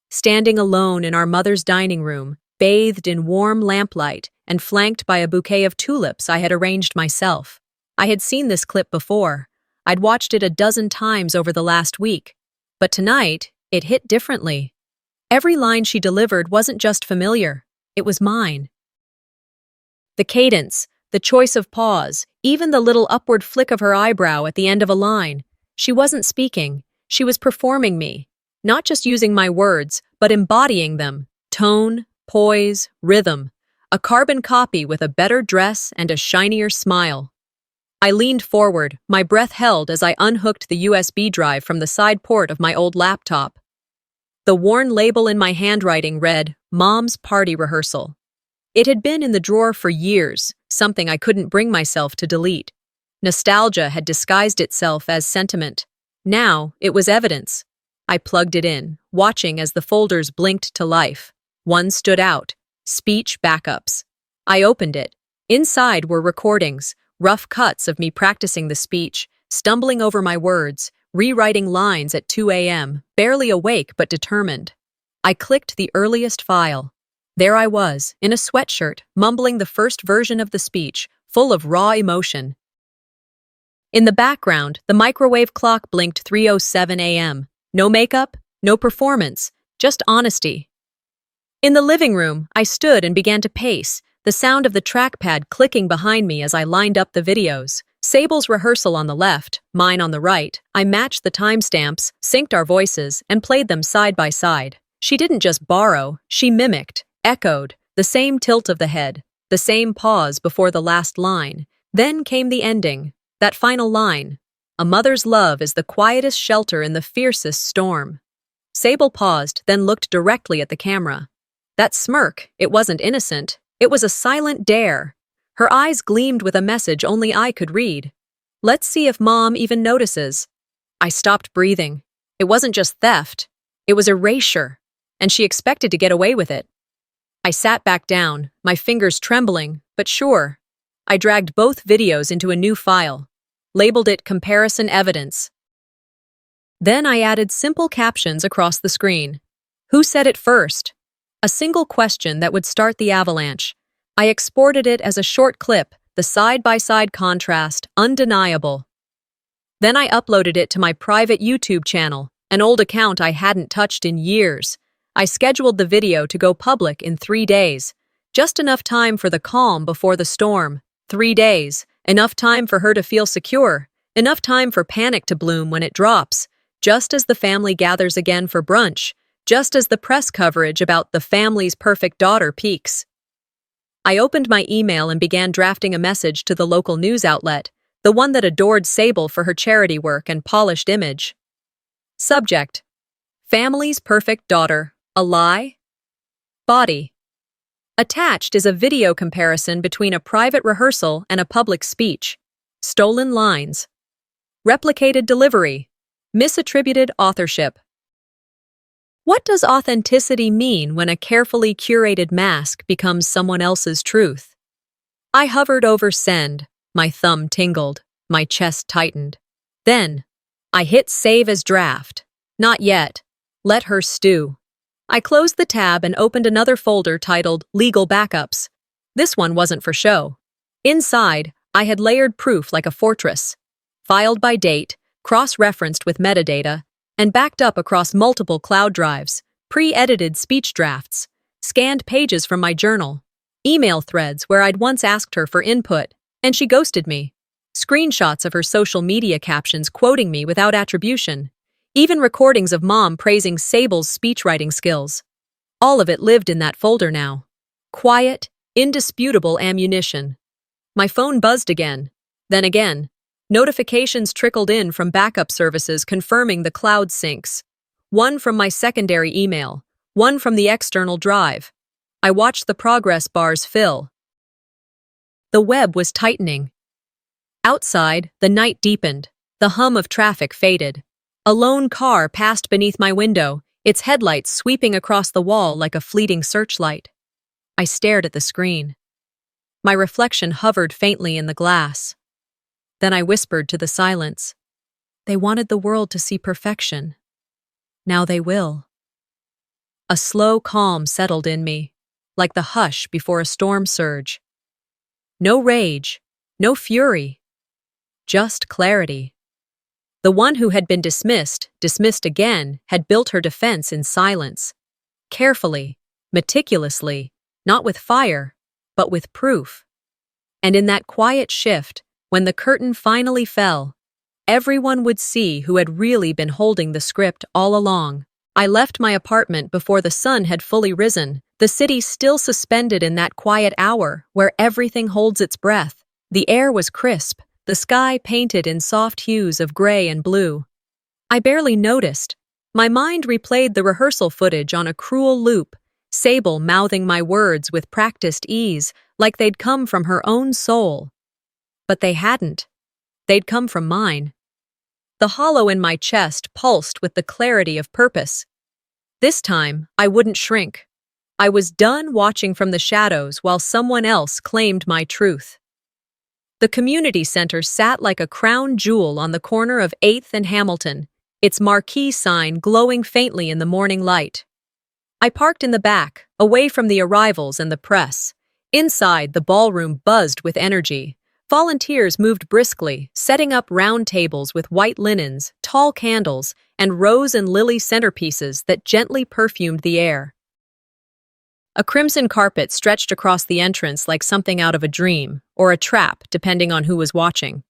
standing alone in our mother's dining room, bathed in warm lamplight and flanked by a bouquet of tulips I had arranged myself. I had seen this clip before. I'd watched it a dozen times over the last week. But tonight, it hit differently. Every line she delivered wasn't just familiar, it was mine. The cadence, the choice of pause, even the little upward flick of her eyebrow at the end of a line. She wasn't speaking, she was performing me. Not just using my words, but embodying them. Tone, poise, rhythm. A carbon copy with a better dress and a shinier smile. I leaned forward, my breath held as I unhooked the USB drive from the side port of my old laptop. The worn label in my handwriting read, Mom's Party Rehearsal. It had been in the drawer for years, something I couldn't bring myself to delete. Nostalgia had disguised itself as sentiment. Now, it was evidence. I plugged it in, watching as the folders blinked to life. One stood out, speech backups. I opened it. Inside were recordings, rough cuts of me practicing the speech, stumbling over my words, rewriting lines at 2 a.m., barely awake but determined. I clicked the earliest file. There I was, in a sweatshirt, mumbling the first version of the speech, full of raw emotion. In the background, the microwave clock blinked 3:07 a.m. No makeup, no performance, just honesty. In the living room, I stood and began to pace, the sound of the trackpad clicking behind me as I lined up the videos. Sable's rehearsal on the left, mine on the right. I matched the timestamps, synced our voices, and played them side by side. She didn't just borrow, she mimicked, echoed, the same tilt of the head, the same pause before the last line. Then came the ending, that final line. A mother's love is the quietest shelter in the fiercest storm. Sable paused, then looked directly at the camera. That smirk, it wasn't innocent. It was a silent dare. Her eyes gleamed with a message only I could read. Let's see if Mom even notices. I stopped breathing. It wasn't just theft. It was erasure. And she expected to get away with it. I sat back down, my fingers trembling, but sure. I dragged both videos into a new file, labeled it Comparison Evidence. Then I added simple captions across the screen. Who said it first? A single question that would start the avalanche. I exported it as a short clip, the side-by-side contrast, undeniable. Then I uploaded it to my private YouTube channel, an old account I hadn't touched in years. I scheduled the video to go public in 3 days. Just enough time for the calm before the storm. 3 days. Enough time for her to feel secure. Enough time for panic to bloom when it drops. Just as the family gathers again for brunch. Just as the press coverage about the family's perfect daughter peaks. I opened my email and began drafting a message to the local news outlet, the one that adored Sable for her charity work and polished image. Subject: Family's perfect daughter. A lie? Body. Attached is a video comparison between a private rehearsal and a public speech. Stolen lines. Replicated delivery. Misattributed authorship. What does authenticity mean when a carefully curated mask becomes someone else's truth? I hovered over send, my thumb tingled, my chest tightened. Then, I hit save as draft. Not yet. Let her stew. I closed the tab and opened another folder titled Legal Backups. This one wasn't for show. Inside, I had layered proof like a fortress. Filed by date, cross-referenced with metadata, and backed up across multiple cloud drives, pre-edited speech drafts, scanned pages from my journal, email threads where I'd once asked her for input, and she ghosted me, screenshots of her social media captions quoting me without attribution, even recordings of Mom praising Sable's speechwriting skills. All of it lived in that folder now. Quiet, indisputable ammunition. My phone buzzed again, then again. Notifications trickled in from backup services confirming the cloud syncs. One from my secondary email, one from the external drive. I watched the progress bars fill. The web was tightening. Outside, the night deepened. The hum of traffic faded. A lone car passed beneath my window, its headlights sweeping across the wall like a fleeting searchlight. I stared at the screen. My reflection hovered faintly in the glass. Then I whispered to the silence. They wanted the world to see perfection. Now they will. A slow calm settled in me, like the hush before a storm surge. No rage, no fury, just clarity. The one who had been dismissed again, had built her defense in silence. Carefully, meticulously, not with fire, but with proof. And in that quiet shift, when the curtain finally fell, everyone would see who had really been holding the script all along. I left my apartment before the sun had fully risen, the city still suspended in that quiet hour where everything holds its breath. The air was crisp, the sky painted in soft hues of gray and blue. I barely noticed. My mind replayed the rehearsal footage on a cruel loop, Sable mouthing my words with practiced ease, like they'd come from her own soul. But they hadn't. They'd come from mine. The hollow in my chest pulsed with the clarity of purpose. This time, I wouldn't shrink. I was done watching from the shadows while someone else claimed my truth. The community center sat like a crown jewel on the corner of 8th and Hamilton, its marquee sign glowing faintly in the morning light. I parked in the back, away from the arrivals and the press. Inside, the ballroom buzzed with energy. Volunteers moved briskly, setting up round tables with white linens, tall candles, and rose and lily centerpieces that gently perfumed the air. A crimson carpet stretched across the entrance like something out of a dream, or a trap, depending on who was watching.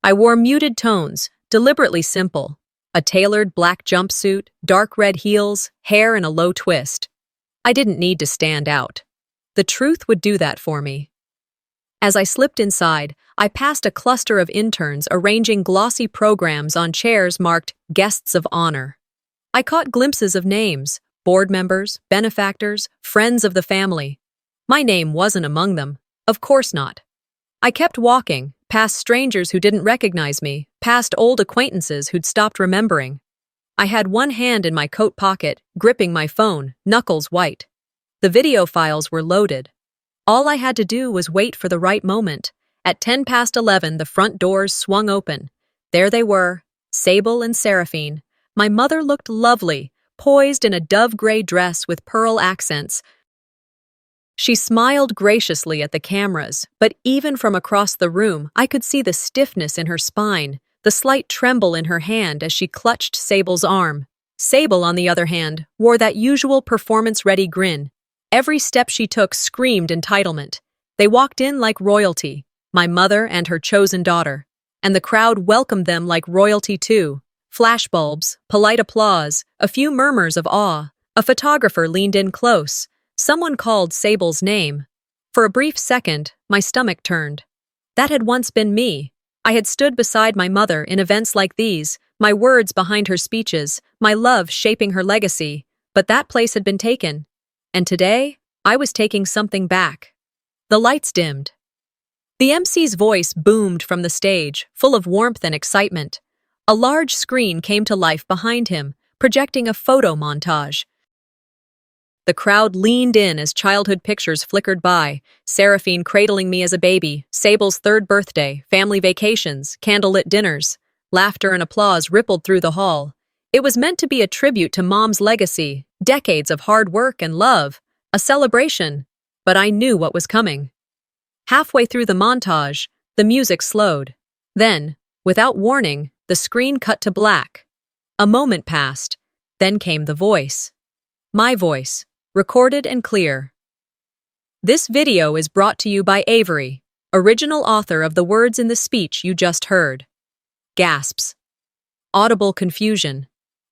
I wore muted tones, deliberately simple. A tailored black jumpsuit, dark red heels, hair in a low twist. I didn't need to stand out. The truth would do that for me. As I slipped inside, I passed a cluster of interns arranging glossy programs on chairs marked Guests of Honor. I caught glimpses of names, board members, benefactors, friends of the family. My name wasn't among them. Of course not. I kept walking, past strangers who didn't recognize me, past old acquaintances who'd stopped remembering. I had one hand in my coat pocket, gripping my phone, knuckles white. The video files were loaded. All I had to do was wait for the right moment. At 11:10, the front doors swung open. There they were, Sable and Seraphine. My mother looked lovely, poised in a dove-gray dress with pearl accents. She smiled graciously at the cameras, but even from across the room, I could see the stiffness in her spine, the slight tremble in her hand as she clutched Sable's arm. Sable, on the other hand, wore that usual performance-ready grin. Every step she took screamed entitlement. They walked in like royalty, my mother and her chosen daughter, and the crowd welcomed them like royalty too. Flashbulbs, polite applause, a few murmurs of awe. A photographer leaned in close. Someone called Sable's name. For a brief second, my stomach turned. That had once been me. I had stood beside my mother in events like these, my words behind her speeches, my love shaping her legacy, but that place had been taken. And today, I was taking something back. The lights dimmed. The MC's voice boomed from the stage, full of warmth and excitement. A large screen came to life behind him, projecting a photo montage. The crowd leaned in as childhood pictures flickered by, Seraphine cradling me as a baby, Sable's 3rd birthday, family vacations, candlelit dinners. Laughter and applause rippled through the hall. It was meant to be a tribute to Mom's legacy, decades of hard work and love, a celebration. But I knew what was coming. Halfway through the montage, the music slowed. Then, without warning, the screen cut to black. A moment passed. Then came the voice. My voice, recorded and clear. This video is brought to you by Avery, original author of the words in the speech you just heard. Gasps. Audible confusion.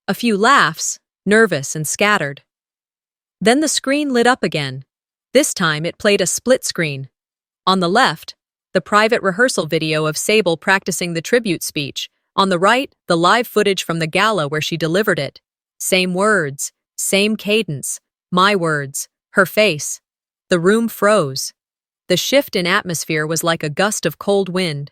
A few laughs, nervous and scattered. Then the screen lit up again. This time it played a split screen. On the left, the private rehearsal video of Sable practicing the tribute speech. On the right, the live footage from the gala where she delivered it. Same words, same cadence, my words, her face. The room froze. The shift in atmosphere was like a gust of cold wind.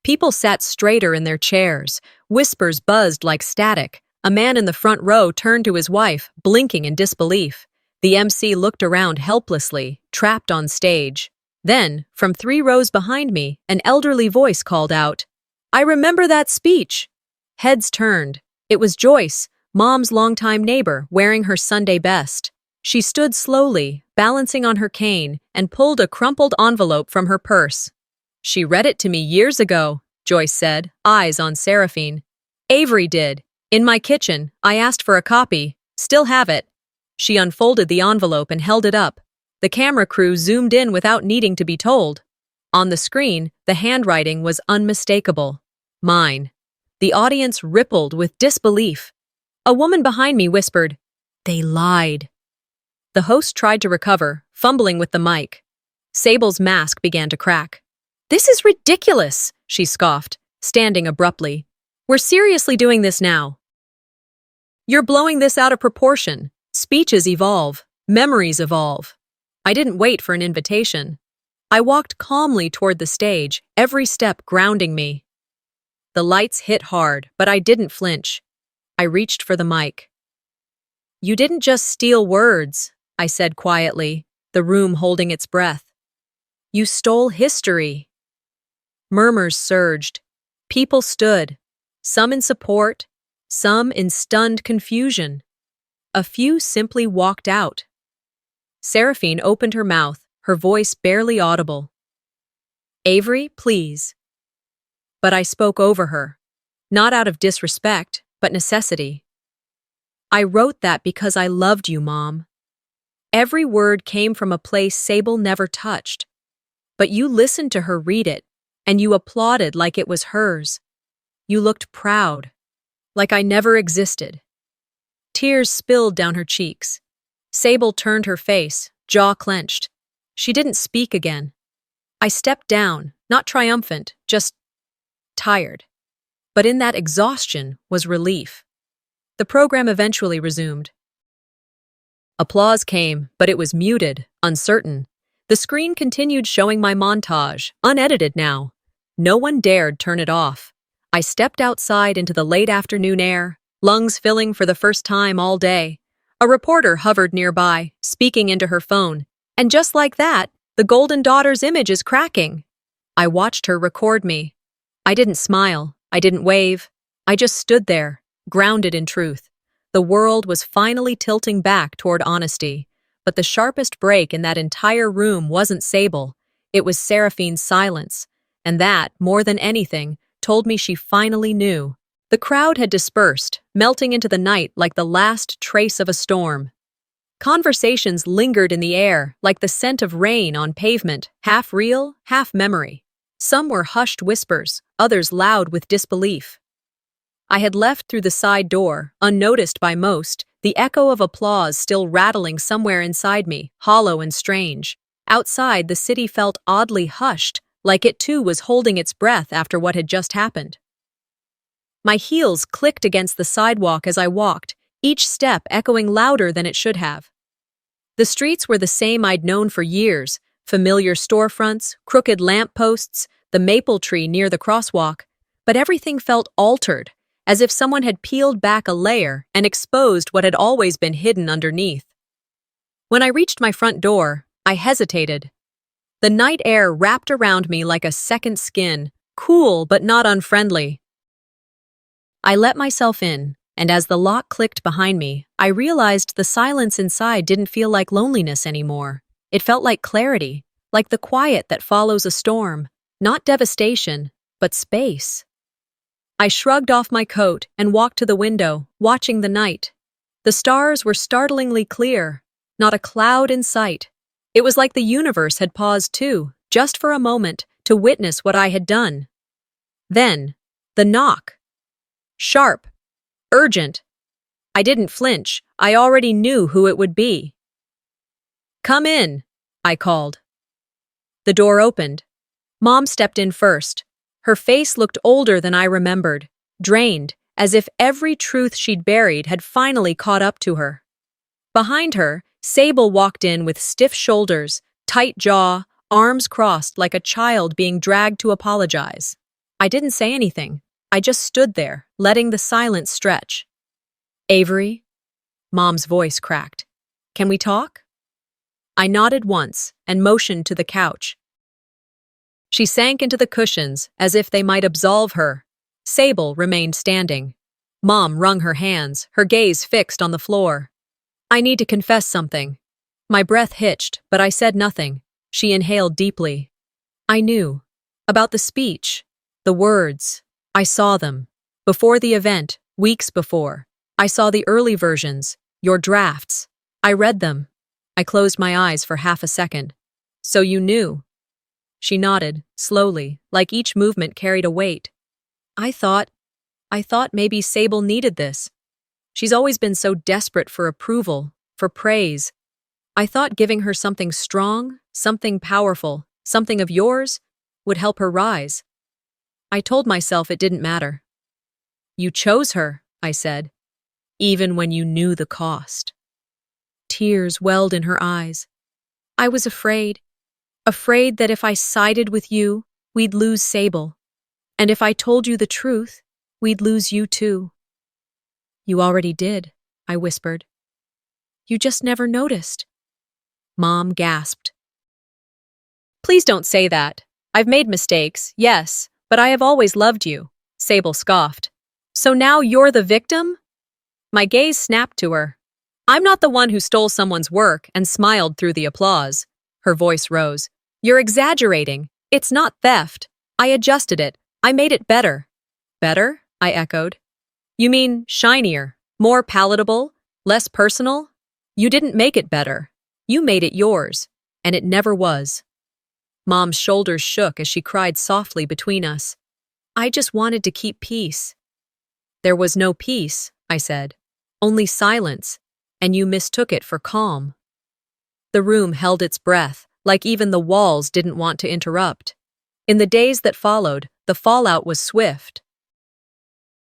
People sat straighter in their chairs. Whispers buzzed like static. A man in the front row turned to his wife, blinking in disbelief. The MC looked around helplessly, trapped on stage. Then, from 3 rows behind me, an elderly voice called out, "I remember that speech." Heads turned. It was Joyce, Mom's longtime neighbor, wearing her Sunday best. She stood slowly, balancing on her cane, and pulled a crumpled envelope from her purse. "She read it to me years ago," Joyce said, eyes on Seraphine. "Avery did. In my kitchen, I asked for a copy. Still have it." She unfolded the envelope and held it up. The camera crew zoomed in without needing to be told. On the screen, the handwriting was unmistakable. Mine. The audience rippled with disbelief. A woman behind me whispered, "They lied." The host tried to recover, fumbling with the mic. Sable's mask began to crack. "This is ridiculous," she scoffed, standing abruptly. "We're seriously doing this now." "You're blowing this out of proportion. Speeches evolve. Memories evolve." I didn't wait for an invitation. I walked calmly toward the stage, every step grounding me. The lights hit hard, but I didn't flinch. I reached for the mic. "You didn't just steal words," I said quietly, the room holding its breath. You stole history. Murmurs surged. People stood, some in support, some in stunned confusion. A few simply walked out. Seraphine opened her mouth, her voice barely audible. Avery, please. But I spoke over her, not out of disrespect, but necessity. I wrote that because I loved you, Mom. Every word came from a place Sable never touched. But you listened to her read it, and you applauded like it was hers. You looked proud, like I never existed. Tears spilled down her cheeks. Sable turned her face, jaw clenched. She didn't speak again. I stepped down, not triumphant, just tired. But in that exhaustion was relief. The program eventually resumed. Applause came, but it was muted, uncertain. The screen continued showing my montage, unedited now. No one dared turn it off. I stepped outside into the late afternoon air, lungs filling for the first time all day. A reporter hovered nearby, speaking into her phone. And just like that, the Golden Daughter's image is cracking. I watched her record me. I didn't smile. I didn't wave. I just stood there, grounded in truth. The world was finally tilting back toward honesty. But the sharpest break in that entire room wasn't Sable. It was Seraphine's silence. And that, more than anything, told me she finally knew. The crowd had dispersed, melting into the night like the last trace of a storm. Conversations lingered in the air, like the scent of rain on pavement, half real, half memory. Some were hushed whispers, others loud with disbelief. I had left through the side door, unnoticed by most, the echo of applause still rattling somewhere inside me, hollow and strange. Outside, the city felt oddly hushed, like it too was holding its breath after what had just happened. My heels clicked against the sidewalk as I walked, each step echoing louder than it should have. The streets were the same I'd known for years, familiar storefronts, crooked lampposts, the maple tree near the crosswalk, but everything felt altered, as if someone had peeled back a layer and exposed what had always been hidden underneath. When I reached my front door, I hesitated. The night air wrapped around me like a second skin, cool but not unfriendly. I let myself in, and as the lock clicked behind me, I realized the silence inside didn't feel like loneliness anymore. It felt like clarity, like the quiet that follows a storm, not devastation, but space. I shrugged off my coat and walked to the window, watching the night. The stars were startlingly clear, not a cloud in sight. It was like the universe had paused too, just for a moment, to witness what I had done. Then, the knock. Sharp. Urgent. I didn't flinch. I already knew who it would be. Come in, I called. The door opened. Mom stepped in first. Her face looked older than I remembered, drained, as if every truth she'd buried had finally caught up to her. Behind her, Sable walked in with stiff shoulders, tight jaw, arms crossed like a child being dragged to apologize. I didn't say anything. I just stood there, letting the silence stretch. Avery? Mom's voice cracked. Can we talk? I nodded once and motioned to the couch. She sank into the cushions as if they might absolve her. Sable remained standing. Mom wrung her hands, her gaze fixed on the floor. I need to confess something. My breath hitched, but I said nothing. She inhaled deeply. I knew. About the speech. The words. I saw them. Before the event, weeks before. I saw the early versions, your drafts. I read them. I closed my eyes for half a second. So you knew. She nodded, slowly, like each movement carried a weight. I thought maybe Sable needed this. She's always been so desperate for approval, for praise. I thought giving her something strong, something powerful, something of yours, would help her rise. I told myself it didn't matter. You chose her, I said, even when you knew the cost. Tears welled in her eyes. I was afraid that if I sided with you, we'd lose Sable. And if I told you the truth, we'd lose you too. You already did, I whispered. You just never noticed. Mom gasped. Please don't say that. I've made mistakes, yes, but I have always loved you, Sable scoffed. So now you're the victim? My gaze snapped to her. I'm not the one who stole someone's work and smiled through the applause. Her voice rose. You're exaggerating. It's not theft. I adjusted it. I made it better. Better? I echoed. You mean shinier, more palatable, less personal? You didn't make it better. You made it yours, and it never was. Mom's shoulders shook as she cried softly between us. I just wanted to keep peace. There was no peace, I said. Only silence, and you mistook it for calm. The room held its breath, like even the walls didn't want to interrupt. In the days that followed, the fallout was swift.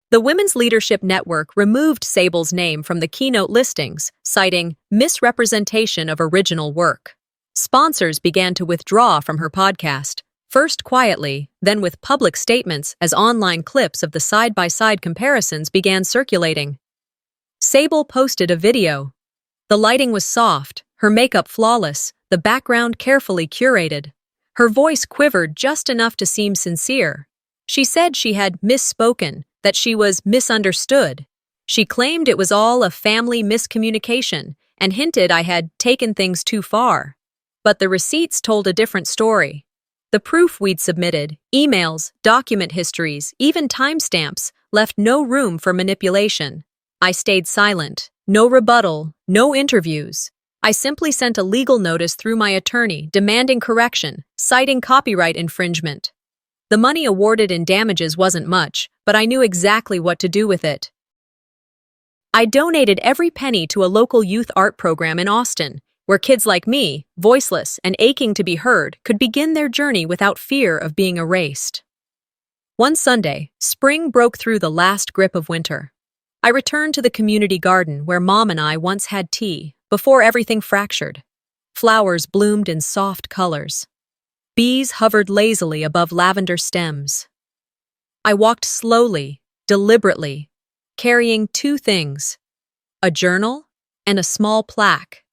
The Women's Leadership Network removed Sable's name from the keynote listings, citing misrepresentation of original work. Sponsors began to withdraw from her podcast, first quietly, then with public statements as online clips of the side-by-side comparisons began circulating. Sable posted a video. The lighting was soft, her makeup flawless, the background carefully curated. Her voice quivered just enough to seem sincere. She said she had misspoken, that she was misunderstood. She claimed it was all a family miscommunication and hinted I had taken things too far. But the receipts told a different story. The proof we'd submitted, emails, document histories, even timestamps, left no room for manipulation. I stayed silent. No rebuttal, no interviews. I simply sent a legal notice through my attorney demanding correction, citing copyright infringement. The money awarded in damages wasn't much, but I knew exactly what to do with it. I donated every penny to a local youth art program in Austin, where kids like me, voiceless and aching to be heard, could begin their journey without fear of being erased. One Sunday, spring broke through the last grip of winter. I returned to the community garden where Mom and I once had tea, before everything fractured. Flowers bloomed in soft colors. Bees hovered lazily above lavender stems. I walked slowly, deliberately, carrying two things, a journal and a small plaque.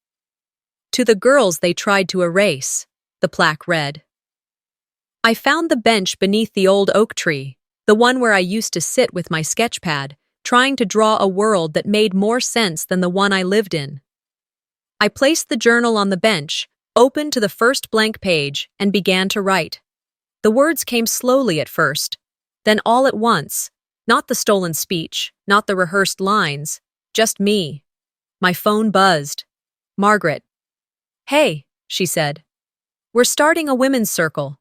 To the girls they tried to erase, the plaque read. I found the bench beneath the old oak tree, the one where I used to sit with my sketch pad, trying to draw a world that made more sense than the one I lived in. I placed the journal on the bench, opened to the first blank page, and began to write. The words came slowly at first, then all at once, not the stolen speech, not the rehearsed lines, just me. My phone buzzed. Margaret. Hey, she said. We're starting a women's circle.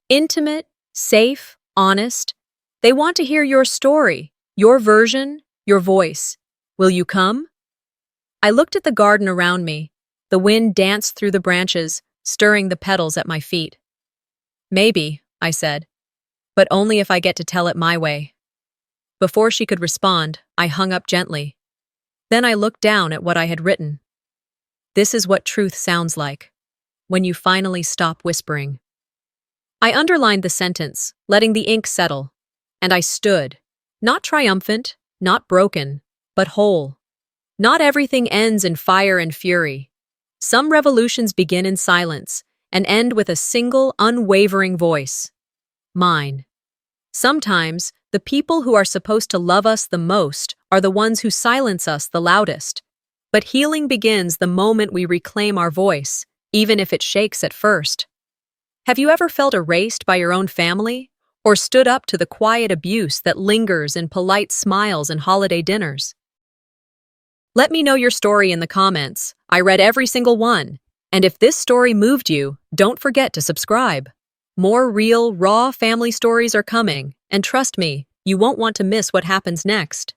Intimate, safe, honest. They want to hear your story, your version, your voice. Will you come? I looked at the garden around me. The wind danced through the branches, stirring the petals at my feet. Maybe, I said, but only if I get to tell it my way. Before she could respond, I hung up gently. Then I looked down at what I had written. This is what truth sounds like, when you finally stop whispering. I underlined the sentence, letting the ink settle, and I stood, not triumphant, not broken, but whole. Not everything ends in fire and fury. Some revolutions begin in silence and end with a single, unwavering voice. Mine. Sometimes, the people who are supposed to love us the most are the ones who silence us the loudest. But healing begins the moment we reclaim our voice, even if it shakes at first. Have you ever felt erased by your own family? Or stood up to the quiet abuse that lingers in polite smiles and holiday dinners? Let me know your story in the comments. I read every single one. And if this story moved you, don't forget to subscribe. More real, raw family stories are coming, and trust me, you won't want to miss what happens next.